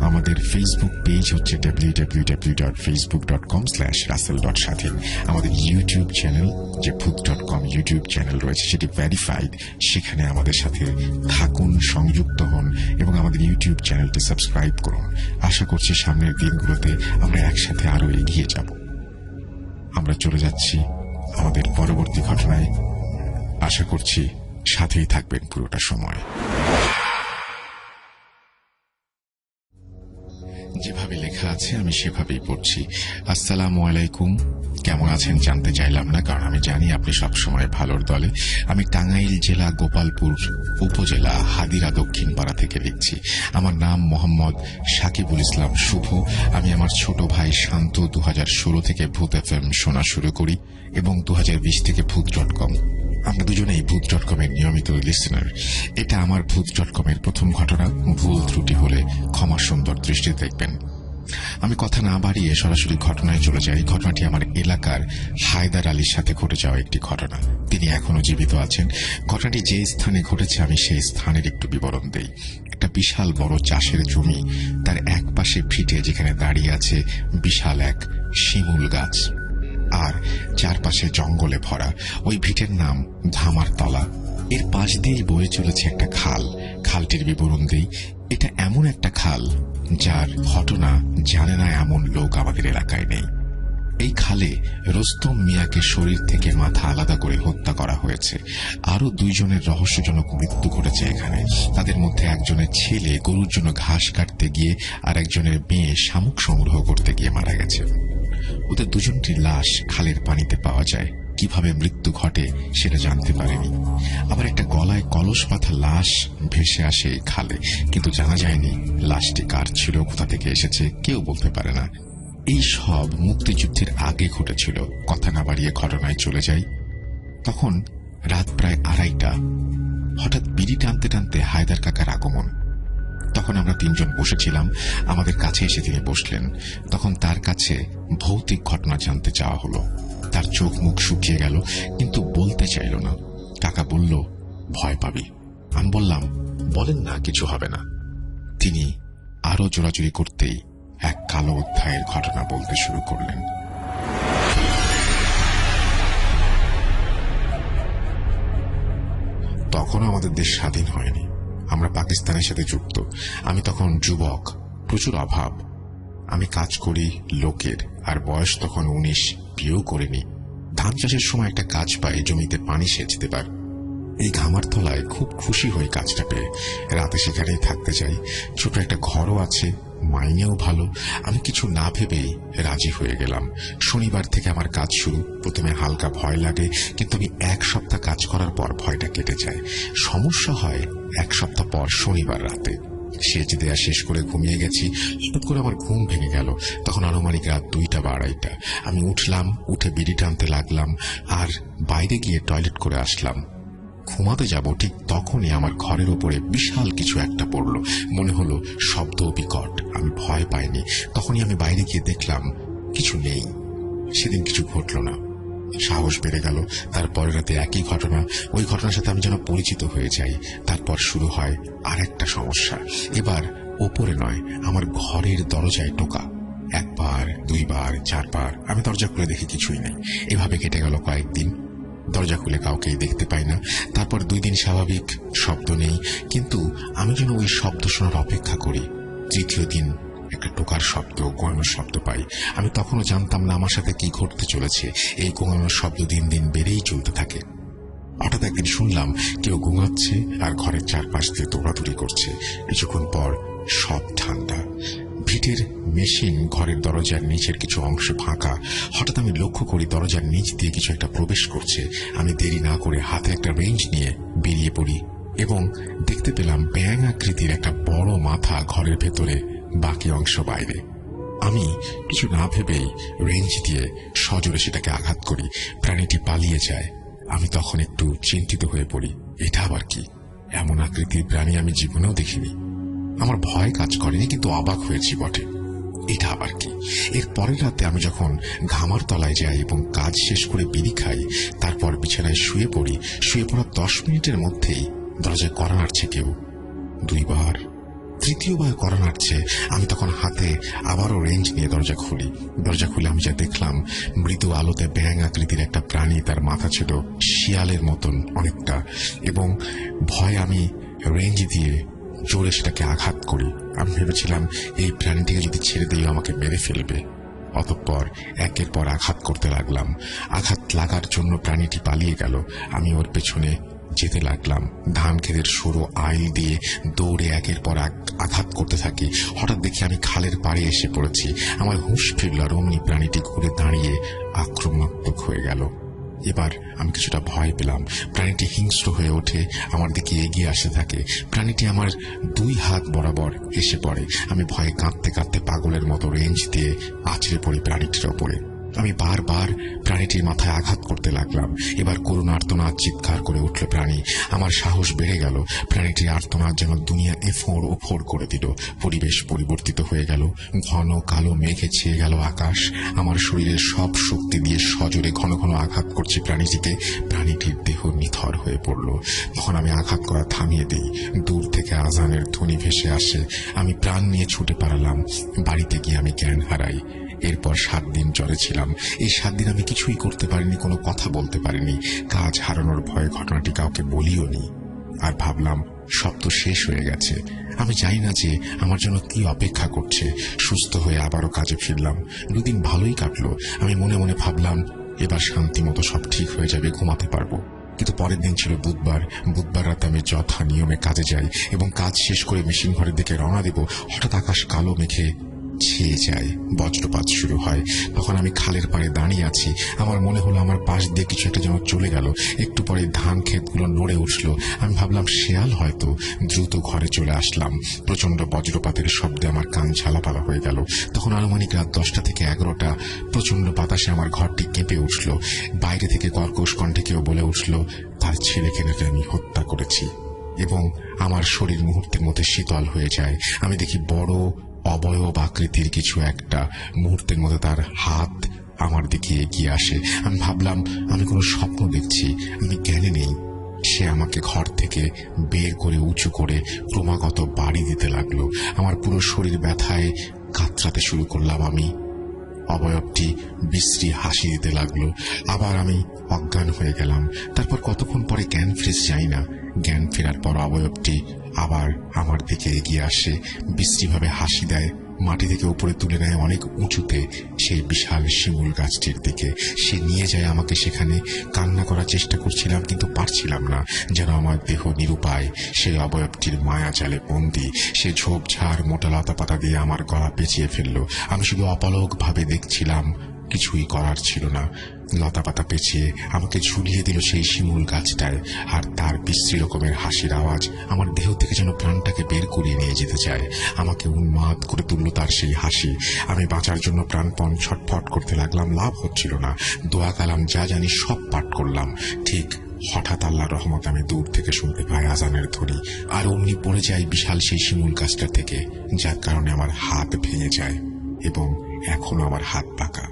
আমাদের ফেসবুক পেজ হচ্ছে www.facebook.com/russell.স্বাধীন। আমাদের ইউটিউব চ্যানেল যে ভূত.com ইউটিউব চ্যানেল রয়েছে সেটি ভেরিফাইড। সেখানে আমাদের সাথে থাকুন, সংযুক্ত হন এবং আমাদের ইউটিউব চ্যানেলটি সাবস্ক্রাইব করুন। আশা করছি সামনের দিনগুলোতে আমরা একসাথে আরো এগিয়ে যাব। আমরা চলে যাচ্ছি আমাদের পরবর্তী ঘটনায়। আশা করছি সাথেই থাকবেন পুরোটা সময়। যেভাবে লেখা আছে আমি সেভাবেই পড়ছি। আসসালামু আলাইকুম। কেমন আছেন জানতে চাইলাম না, কারণ আমি জানি আপনি সবসময় ভালোর দলে। আমি টাঙ্গাইল জেলা গোপালপুর উপজেলা হাদিরা দক্ষিণ পাড়া থেকে লিখছি। আমার নাম মোহাম্মদ সাকিবুল ইসলাম শুভ। আমি আমার ছোট ভাই শান্ত 2016 থেকে ভূত FM শোনা শুরু করি এবং 2020 থেকে ভূত.com। আমরা দুজনেই ভূত.com এর নিয়মিত লিসেনার। এটা আমার ভূত.com এর প্রথম ঘটনা। ভুল ত্রুটি হলে ক্ষমা সুন্দর দৃষ্টি দেখবেন। আমি কথা না বাড়িয়ে সরাসরি ঘটনায় চলে যাই। ঘটনাটি আমার এলাকার হায়দার আলীর সাথে ঘটে যাওয়া একটি ঘটনা। তিনি এখনো জীবিত আছেন। ঘটনাটি যে স্থানে ঘটেছে আমি সেই স্থানের একটু বিবরণ দেই। একটা বিশাল বড় চাষের জমি, তার এক পাশে ভিটে যেখানে দাঁড়িয়ে আছে বিশাল এক শিমুল গাছ, আর চারপাশে জঙ্গলে ভরা। ওই ভিটের নাম ধামারতলা। এর পাশ দিয়েই বয়ে চলেছে একটা খাল। খালটির বিবরণ দেই। এটা এমন একটা খাল যার ঘটনা জানে না এমন লোক আমাদের এলাকায় নেই। এই খালে রোস্তম মিয়াকে শরীর থেকে মাথা আলাদা করে হত্যা করা হয়েছে। আরো 2 জনের রহস্যজনক মৃত্যু ঘটেছে এখানে। তাদের মধ্যে একজনের ছেলে গরুর জন্য ঘাস কাটতে গিয়ে আর একজনের মেয়ে শামুক সংগ্রহ করতে গিয়ে মারা গেছে। ওদের 2 জনটির লাশ খালের পানিতে পাওয়া যায়। কিভাবে মৃত্যু ঘটে সেটা জানতে পারেনি। আবার একটা গলায় কলস বাঁধা লাশ ভেসে আসে এই খালে, কিন্তু জানা যায়নি লাশটি কার ছিল, কোথা থেকে এসেছে, কেউ বলতে পারে না। এই সব মুক্তিযুদ্ধের আগে ঘটেছিল। কথা না বাড়িয়ে ঘটনায় চলে যাই। তখন রাত প্রায় 2:30। হঠাৎ বিড়ি টানতে টানতে হায়দার কাকার আগমন। তখন আমরা 3 জন বসেছিলাম। আমাদের কাছে এসে তিনি বসলেন। তখন তার কাছে ভৌতিক ঘটনা জানতে চাওয়া হলো। তার চোখ মুখ শুকিয়ে গেল, কিন্তু বলতে চাইল না। কাকা বলল, ভয় পাবি। আমি বললাম, বলেন না, কিছু হবে না। তিনি আরো জোরাজুরি করতেই এক কালো অধ্যায়ের ঘটনা বলতে শুরু করলেন। তখনও আমাদের দেশ স্বাধীন হয়নি, আমরা পাকিস্তানের সাথে যুক্ত। আমি তখন যুবক, প্রচুর অভাব। আমি কাজ করি লোকের, আর বয়স তখন 19, বিয়েও করিনি। ধান চাষের সময় একটা কাজ পাই, জমিতে পানি সেচ দেবার। এই ঘামার তলায় খুব খুশি হই কাজটা পেয়ে। রাতে সেখানেই থাকতে চাই। ছোট একটা ঘরও আছে, মাইনেও ভালো। আমি কিছু না ভেবেই রাজি হয়ে গেলাম। শনিবার থেকে আমার কাজ শুরু। প্রথমে হালকা ভয় লাগে, কিন্তু আমি 1 সপ্তাহ কাজ করার পর ভয়টা কেটে যায়। সমস্যা হয় 1 সপ্তাহ পর শনিবার রাতে। সেচ দেয়া শেষ করে ঘুমিয়ে গেছি। হঠাৎ করে আমার ঘুম ভেঙে গেল। তখন আনুমানিক রাত 2টা বা 2:30। আমি উঠলাম, উঠে বিড়ি টানতে লাগলাম, আর বাইরে গিয়ে টয়লেট করে আসলাম। ঘুমাতে যাব ঠিক তখনই আমার ঘরের উপরে বিশাল কিছু একটা পড়ল। মনে হলো শব্দ বিকট। আমি ভয় পাইনি। তখনই আমি বাইরে গিয়ে দেখলাম কিছু নেই। সেদিন কিছু ঘটল না। সাহস বেড়ে গেল। তারপরের রাতে একই ঘটনা। ওই ঘটনার সাথে আমি যেন পরিচিত হয়ে যাই। তারপর শুরু হয় আর একটা সমস্যা। এবার ওপরে নয়, আমার ঘরের দরজায় টোকা। 1 বার, 2 বার, 4 বার। আমি দরজা খুলে দেখি কিছুই নেই। এভাবে কেটে গেল কয়েকদিন। দরজা খুলে কাউকেই দেখতে পাই না। তারপর 2 দিন স্বাভাবিক, শব্দ নেই, কিন্তু আমি যেন ওই শব্দ শোনার অপেক্ষা করি। 3য় দিন একটা টোকার শব্দ, গোঙানোর শব্দ পাই। আমি তখনও জানতাম না আমার সাথে কি ঘটতে চলেছে। এই গোঙানোর শব্দ দিন দিন বেড়েই চলতে থাকে। হঠাৎ একদিন শুনলাম কেউ গোঙাচ্ছে আর ঘরের চারপাশ দিয়ে দৌড়াদৌড়ি করছে। কিছুক্ষণ পর সব ঠান্ডা। ভিটের মেশিন ঘরের দরজার নিচের কিছু অংশ ফাঁকা। হঠাৎ আমি লক্ষ্য করি দরজার নিচ দিয়ে কিছু একটা প্রবেশ করছে। আমি দেরি না করে হাতে একটা রেঞ্জ নিয়ে বেরিয়ে পড়ি এবং দেখতে পেলাম ব্যাঙ আকৃতির একটা বড় মাথা ঘরের ভেতরে, বাকি অংশ বাইরে। আমি কিছু না ভেবেই রেঞ্জ দিয়ে সজোরে সেটাকে আঘাত করি। প্রাণীটি পালিয়ে যায়। আমি তখন একটু চিন্তিত হয়ে পড়ি। এটা আবার কি? এমন আকৃতির প্রাণী আমি জীবনেও দেখিনি। আমার ভয় কাজ করেনি, কিন্তু অবাক হয়েছি বটে। এটা আবার কি? এর পরের রাতে আমি যখন ঘামার তলায় যাই এবং কাজ শেষ করে বিড়ি খাই, তারপর বিছানায় শুয়ে পড়ি। শুয়ে পড়ার 10 মিনিটের মধ্যেই দরজায় কড়া নাড়ছে কেউ। 2 বার, 3য় বার কড়া নাড়ছে। আমি তখন হাতে আবারও রেঞ্জ নিয়ে দরজা খুলি। দরজা খুলে আমি যা দেখলাম, মৃদু আলোতে ব্যাঙ আকৃতির একটা প্রাণী, তার মাথা ছিল শিয়ালের মতন অনেকটা, এবং ভয়ে আমি রেঞ্জ দিয়ে জোরে সেটাকে আঘাত করি। আমি ভেবেছিলাম এই প্রাণীটিকে যদি ছেড়ে দিই আমাকে মেরে ফেলবে। অতঃপর একের পর আঘাত করতে লাগলাম। আঘাত লাগার জন্য প্রাণীটি পালিয়ে গেল। আমি ওর পেছনে যেতে লাগলাম। ধান ক্ষেতের সরু আইল দিয়ে দৌড়ে একের পর আঘাত করতে থাকি। হঠাৎ দেখি আমি খালের পাড়ে এসে পড়েছি। আমার হুঁশ ফিরল, আর অমনি প্রাণীটি ঘুরে দাঁড়িয়ে আক্রমণাত্মক হয়ে গেল। এবার আমি কিছুটা ভয় পেলাম। প্রাণীটি হিংস্র হয়ে ওঠে, আমার দিকে এগিয়ে আসতে থাকে। প্রাণীটি আমার 2 হাত বরাবর এসে পড়ে। আমি ভয়ে কাঁদতে কাঁদতে পাগলের মতো রেঞ্জ দিয়ে আছড়ে পড়ি প্রাণীটির ওপরে। আমি বারবার প্রাণীটির মাথায় আঘাত করতে লাগলাম। এবার করুণ আর্তনাদ চিৎকার করে উঠল প্রাণী। আমার সাহস বেড়ে গেল। প্রাণীটির আর্তনাদ যেন দুনিয়া এফোড় ওফোড় করে দিল। পরিবেশ পরিবর্তিত হয়ে গেল। ঘন কালো মেঘে ছেয়ে গেল আকাশ। আমার শরীরের সব শক্তি দিয়ে সজোরে ঘন ঘন আঘাত করছি প্রাণীটিকে। প্রাণীটির দেহ নিথর হয়ে পড়ল। তখন আমি আঘাত করা থামিয়ে দিই। দূর থেকে আজানের ধ্বনি ভেসে আসে। আমি প্রাণ নিয়ে ছুটে পালালাম। বাড়িতে গিয়ে আমি জ্ঞান হারাই। এরপর 7 দিন জ্বরে ছিলাম। এই 7 দিন আমি কিছুই করতে পারিনি, কোনো কথা বলতে পারিনি। কাজ হারানোর ভয়ে ঘটনাটি কাউকে বলিও নি। আর ভাবলাম সব তো শেষ হয়ে গেছে। আমি জানি না যে আমার জন্য কি অপেক্ষা করছে। সুস্থ হয়ে আবারও কাজে ফিরলাম। 2 দিন ভালোই কাটলো। আমি মনে মনে ভাবলাম এবার শান্তি মতো সব ঠিক হয়ে যাবে, ঘুমাতে পারবো। কিন্তু পরের দিন ছিল বুধবার। বুধবার রাতে আমি যথা নিয়মে কাজে যাই এবং কাজ শেষ করে মেশিন ঘরের দিকে রওনা দেব। হঠাৎ আকাশ কালো মেঘে ছেয়ে যায়, বজ্রপাত শুরু হয়। তখন আমি খালের পাড়ে দাঁড়িয়ে আছি। আমার মনে হলো আমার পাশ দিয়ে কিছু একটা যেন চলে গেল। একটু পরে ধান ক্ষেতগুলো নড়ে উঠল। আমি ভাবলাম শেয়াল হয়তো। দ্রুত ঘরে চলে আসলাম। প্রচন্ড বজ্রপাতের শব্দে আমার কান ঝালাপালা হয়ে গেল। তখন আনুমানিক রাত 10টা থেকে 11টা। প্রচন্ড বাতাসে আমার ঘরটি কেঁপে উঠল। বাইরে থেকে কর্কশ কণ্ঠে কেউ বলে উঠল তার ছেলেকে নাকি আমি হত্যা করেছি, এবং আমার শরীর মুহূর্তের মধ্যে শীতল হয়ে যায়। আমি দেখি বড় অবয়ব আকৃতির কিছু একটা। মুহূর্তের মধ্যে তার হাত আমার দিকে এগিয়ে আসে। আমি ভাবলাম আমি কোনো স্বপ্ন দেখছি, আমি জ্ঞানে নেই। সে আমাকে ঘর থেকে বের করে উঁচু করে ক্রমাগত বাড়ি দিতে লাগলো। আমার পুরো শরীর ব্যথায় কাতরাতে শুরু করলাম। আমি অবয়বটি বিশ্রী হাসি দিতে লাগলো। আবার আমি অজ্ঞান হয়ে গেলাম। তারপর কতক্ষণ পরে জ্ঞান ফিরে যাই না। জ্ঞান ফেরার পর অবয়বটি আবার আমার দিকে এগিয়ে আসে, বিশ্রীভাবে হাসি দেয়, মাটি থেকে উপরে তুলে নেয় অনেক উঁচুতে সেই বিশাল শিমুল গাছটির দিকে। সে নিয়ে যায় আমাকে সেখানে। কান্না করার চেষ্টা করছিলাম কিন্তু পারছিলাম না, যেন আমার দেহ নিরুপায়, সেই অবয়বটির মায়া জালে বন্দি। সে ঝোপঝাড় মোটা লতা পাতা দিয়ে আমার গলা পেঁচিয়ে ফেললো। আমি শুধু অপলক ভাবে দেখছিলাম, কিছুই করার ছিল না। লতা পাতা পেঁচিয়ে আমাকে ঝুলিয়ে দিল সেই শিমুল গাছটায়। আর তার বিশ্রী রকমের হাসির আওয়াজ আমার দেহ থেকে যেন প্রাণটাকে বের করিয়ে নিয়ে যেতে চায়। আমাকে উন্মাদ করে তুলল তার সেই হাসি। আমি বাঁচার জন্য প্রাণপণ ছটফট করতে লাগলাম। লাভ হচ্ছিল না। দোয়া কালাম যা জানি সব পাঠ করলাম। ঠিক হঠাৎ আল্লাহর রহমত আমি দূর থেকে শুনতে পাই আজানের ধ্বনি। আর অমনি পড়ে যায় বিশাল সেই শিমুল গাছটা থেকে, যার কারণে আমার হাত ভেঙে যায় এবং এখনো আমার হাত পাকা।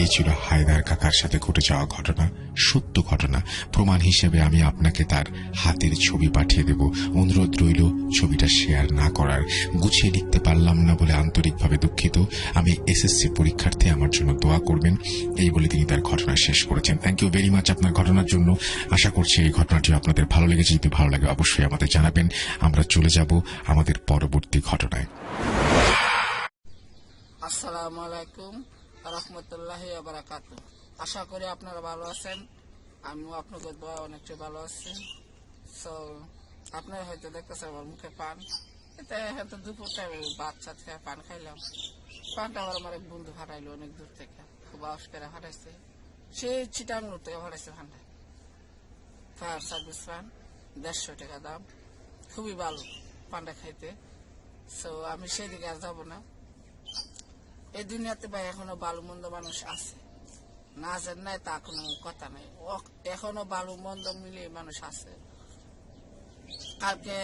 এই ছিল হায়দার কাকার সাথে ঘটে যাওয়া ঘটনা, সত্য ঘটনা। প্রমাণ হিসেবে আমি আপনাকে তার হাতের ছবি পাঠিয়ে দেব। অনুরোধ রইল ছবিটা শেয়ার না করার। গুছিয়ে লিখতে পারলাম না বলে আন্তরিকভাবে দুঃখিত। আমি এসএসসি পরীক্ষার্থী, আমার জন্য দোয়া করবেন, এই বলে তিনি তার ঘটনা শেষ করেছেন। থ্যাংক ইউ ভেরি মাচ আপনার ঘটনার জন্য। আশা করছি এই ঘটনাটি আপনাদের ভালো লেগেছে। যদি ভালো লাগে অবশ্যই আমাদের জানাবেন। আমরা চলে যাব আমাদের পরবর্তী ঘটনায়। আসসালামু আলাইকুম রহমতুল্লাহি ওয়া বারাকাতুহু। আশা করি আপনারা ভালো আছেন। আমিও আপনাদের দোয়া অনেকটা ভালো আছি। সো আপনারা হয়তো দেখতেছেন আমার মুখে পান, এতে হয়তো দুপুর টাইমে বাচ্চা থেকে পান খাইলাম। পানটা আবার আমার এক বন্ধু ফাটাইলো অনেক দূর থেকে, খুব আওয়াজ করে ফাটাইছে। সে চিটাঙ্গুর থেকে ফাটাইছে পানটা, ফায়ার সার্ভিস পান, 150 টাকা দাম, খুবই ভালো পানটা খাইতে। সো আমি সেদিকে আর যাবো না। এই দুনিয়াতে ভাই এখনো ভালো মন্দ মানুষ আছে, না জান নাই তা কোনো কথা নাই। এখনো ভালো মন্দ মিলিয়ে মানুষ আছে। কালকে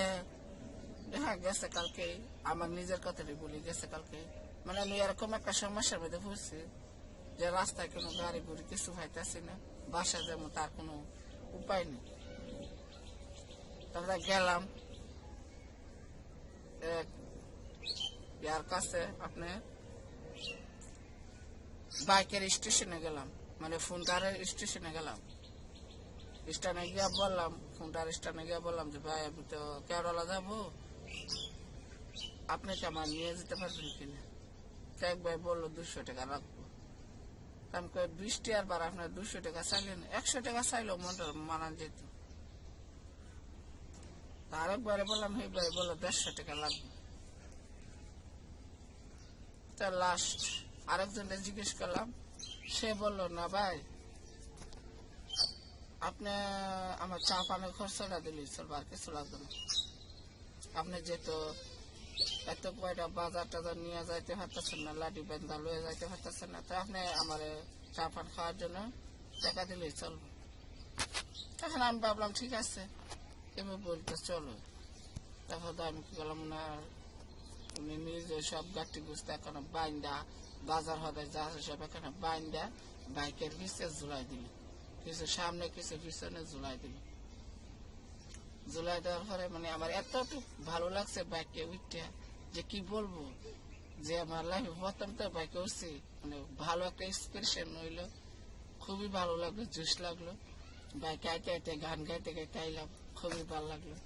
দেখা গেছে, কালকে আমার নিজের কথাটাই বলি, গেছে কালকে মানে আমি এরকম একটা সমস্যার মধ্যে পড়ছি যে রাস্তায় কোনো গাড়ি ঘুড়ি কিছু পাইতেছি না, বাসা যেমন তার কোনো উপায় নেই। তারপরে গেলাম ইয়ার কাছে, আপনি বাইকের স্টেশনে গেলাম, মানে ফোনটারের স্টেশনে গেলাম। স্টেশনে গিয়ে বললাম, ফোনটার স্টেশনে গিয়ে বললাম যে ভাই আমি তো কেরলা যাবো, আপনি কি আমার নিয়ে যেতে পারবেন কিনা? এক ভাই বললো 200 টাকা রাখবো। আমি কই 20 টাকার বার আপনার 200 টাকা চাইলেন, 100 টাকা চাইলেও মনটা মানা যেত। তার একবারে বললাম হে ভাই, বললো 150 টাকা লাগবে। তা লাস্ট আরেকজনকে জিজ্ঞেস করলাম, সে বলল না ভাই আপনি আমার চা পানের খরচাটা দিলে চলবে, আর কিছু লাগবে না। আপনি যেহেতু এত কয়টা বাজার টাজার নিয়ে যাইতে পারতেছেন না, লাঠি বেন্দা লয়ে যাইতে পারতেছেন না, তো আপনি আমার চা পান খাওয়ার জন্য টাকা দিলেই চলবে। তখন আমি ভাবলাম ঠিক আছে, এভাবে বলতে চলো। তারপর আমি কি করলাম না, উনি নিজে সব গাড়ি গুছতে এখনো বাইন্দা, বাজার হতে যা আছে সব এখানে বাইন্দা বাইকের পিছে ঝুলাই দিল, কিছু সামনে কিছু পিছনে ঝুলাই দিল। ঝুলাই দেওয়ার পরে মানে আমার এতটুকু ভালো লাগছে বাইকে উঠতে যে কি বলবো, যে আমার লাইফে প্রথম তো বাইকে উঠছি, মানে ভালো একটা এক্সপিরিয়েন্স হইলো, খুবই ভালো লাগলো, জুস লাগলো। বাইকে আইতে আইতে গান গাইতে গাইতে আইলাম, খুবই ভালো লাগলো।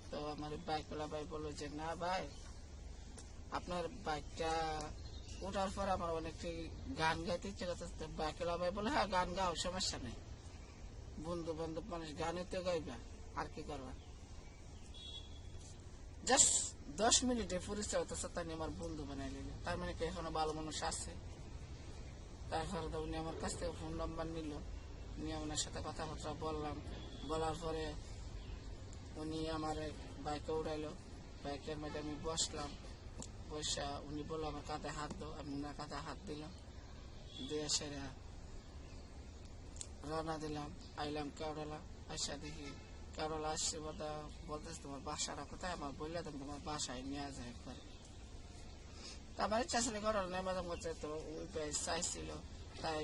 তো আমার বাইকওয়ালা ভাই বললো যে না ভাই, আপনার বাইকটা ওঠার পর আমার অনেকটি গান গাইতে ইচ্ছে করতেছে। বাইকওয়ালা ভাই বলে হ্যাঁ গান গাও, সমস্যা নেই, বন্ধু বান্ধব মানুষ গানে তো গাইবা, আর কি করবা। জাস্ট 10 মিনিটে পরিচয় হতেছে, তাই আমার বন্ধু বানাই নিল। তার মানে কি এখনো ভালো মানুষ আছে। তারপরে তো উনি আমার কাছ থেকে ফোন নাম্বার নিল, নিয়ে ওনার সাথে কথাবার্তা বললাম। বলার পরে উনি আমার বাইকে উড়াইলো, বাইকের মধ্যে আমি বসলাম। বসা উনি বললো আমার কাঁধে হাত দাও, আমি ওনার কাঁধে হাত দিলাম, দিয়ে সেরা রওনা দিলাম। আইলাম কেওড়ালা। আসা দেখি কেওড়ালা আসছে, বলতেছে তোমার বাসাটা কোথায়, আমার বললে তুমি তোমার বাসায় নিয়ে যায় একবার। আমার ইচ্ছা ছিল কেওড়ালা নেমে করছে, তো ওই ভাই চাইছিল, তাই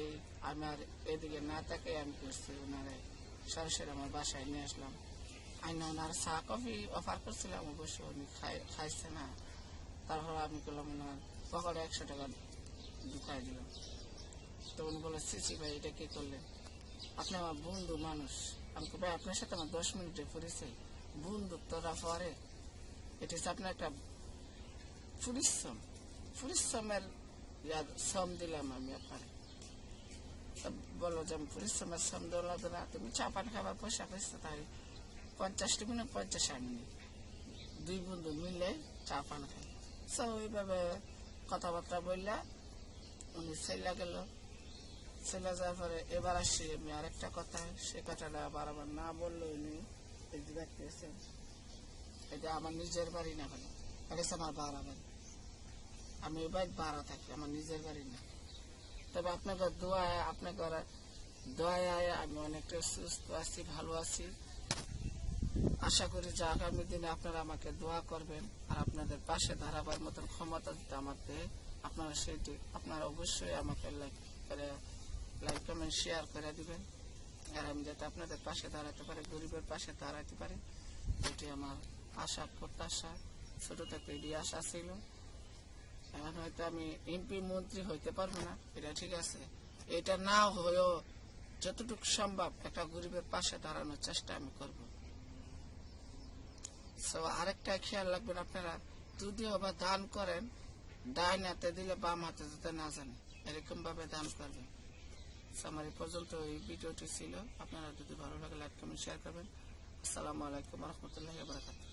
আমি আর এদিকে না তাকে আমি করছি ওনারে সরাসরি আমার বাসায় নিয়ে আসলাম। আইনা ওনার চা কফি অফার করছিলাম, অবশ্য উনি খাইছে না। তারপর আমি করলাম ওনার পকেটে 100 টাকা খাই দিলাম। তো উনি বলে, সিসি ভাই এটা কি করলেন? আপনি আমার বন্ধু মানুষ। আমি ভাই আপনার সাথে আমার 10 মিনিটে পরিচয়, বন্ধুত্বরা পরে, এটা হচ্ছে আপনার একটা পরিশ্রমের শ্রম দিলাম আমি আপনার। বলো যে আমি পরিশ্রমের শ্রম দিলাম না, তুমি চা পান খাবার পয়সা পেয়েছো, তাই 50 টাকা না 50 আমি নিই, 2 বন্ধু মিলে চা পান খাই। সব ওইভাবে কথাবার্তা বললা উনি চলে গেল। চলে যাওয়ার পরে এবার আসি আমি আরেকটা কথা, সে কথাটা আবার না বললো উনি, এই যে দেখতেছেন এটা আমার নিজের বাড়ি না, কেন এটা হচ্ছে আমার ভাড়া বাড়ি। আমি এবার ভাড়া থাকি, আমার নিজের বাড়ি না। তবে আপনাকে দোয়ায় আমি অনেকটা সুস্থ আছি, ভালো আছি। আশা করি যে আগামী দিনে আপনারা আমাকে দোয়া করবেন আর আপনাদের পাশে দাঁড়াবার মতন ক্ষমতা দিতে আমাকে আপনারা সেটি আপনারা অবশ্যই আমাকে লাইক কমেন্ট শেয়ার করে দিবেন, আর আমি যাতে আপনাদের পাশে দাঁড়াতে পারি, গরিবের পাশে দাঁড়াতে পারি, এটি আমার আশা প্রত্যাশা, ছোট থেকে এটি আশা ছিল। এখন হয়তো আমি এমপি মন্ত্রী হইতে পারবো না, এটা ঠিক আছে, এটা না হয়েও যতটুকু সম্ভব একটা গরিবের পাশে দাঁড়ানোর চেষ্টা আমি করব। আরেকটা খেয়াল রাখবেন আপনারা, যদিও বা দান করেন, ডাইন হাতে দিলে বাম হাতে যাতে না জানে, এরকম ভাবে দান করবেন। আমার এই পর্যন্ত এই ভিডিওটি ছিল। আপনারা যদি ভালো লাগে লাইক কমেন্ট শেয়ার করবেন। আসসালামু আলাইকুম ওয়া রাহমাতুল্লাহি ওয়া বারাকাতুহু।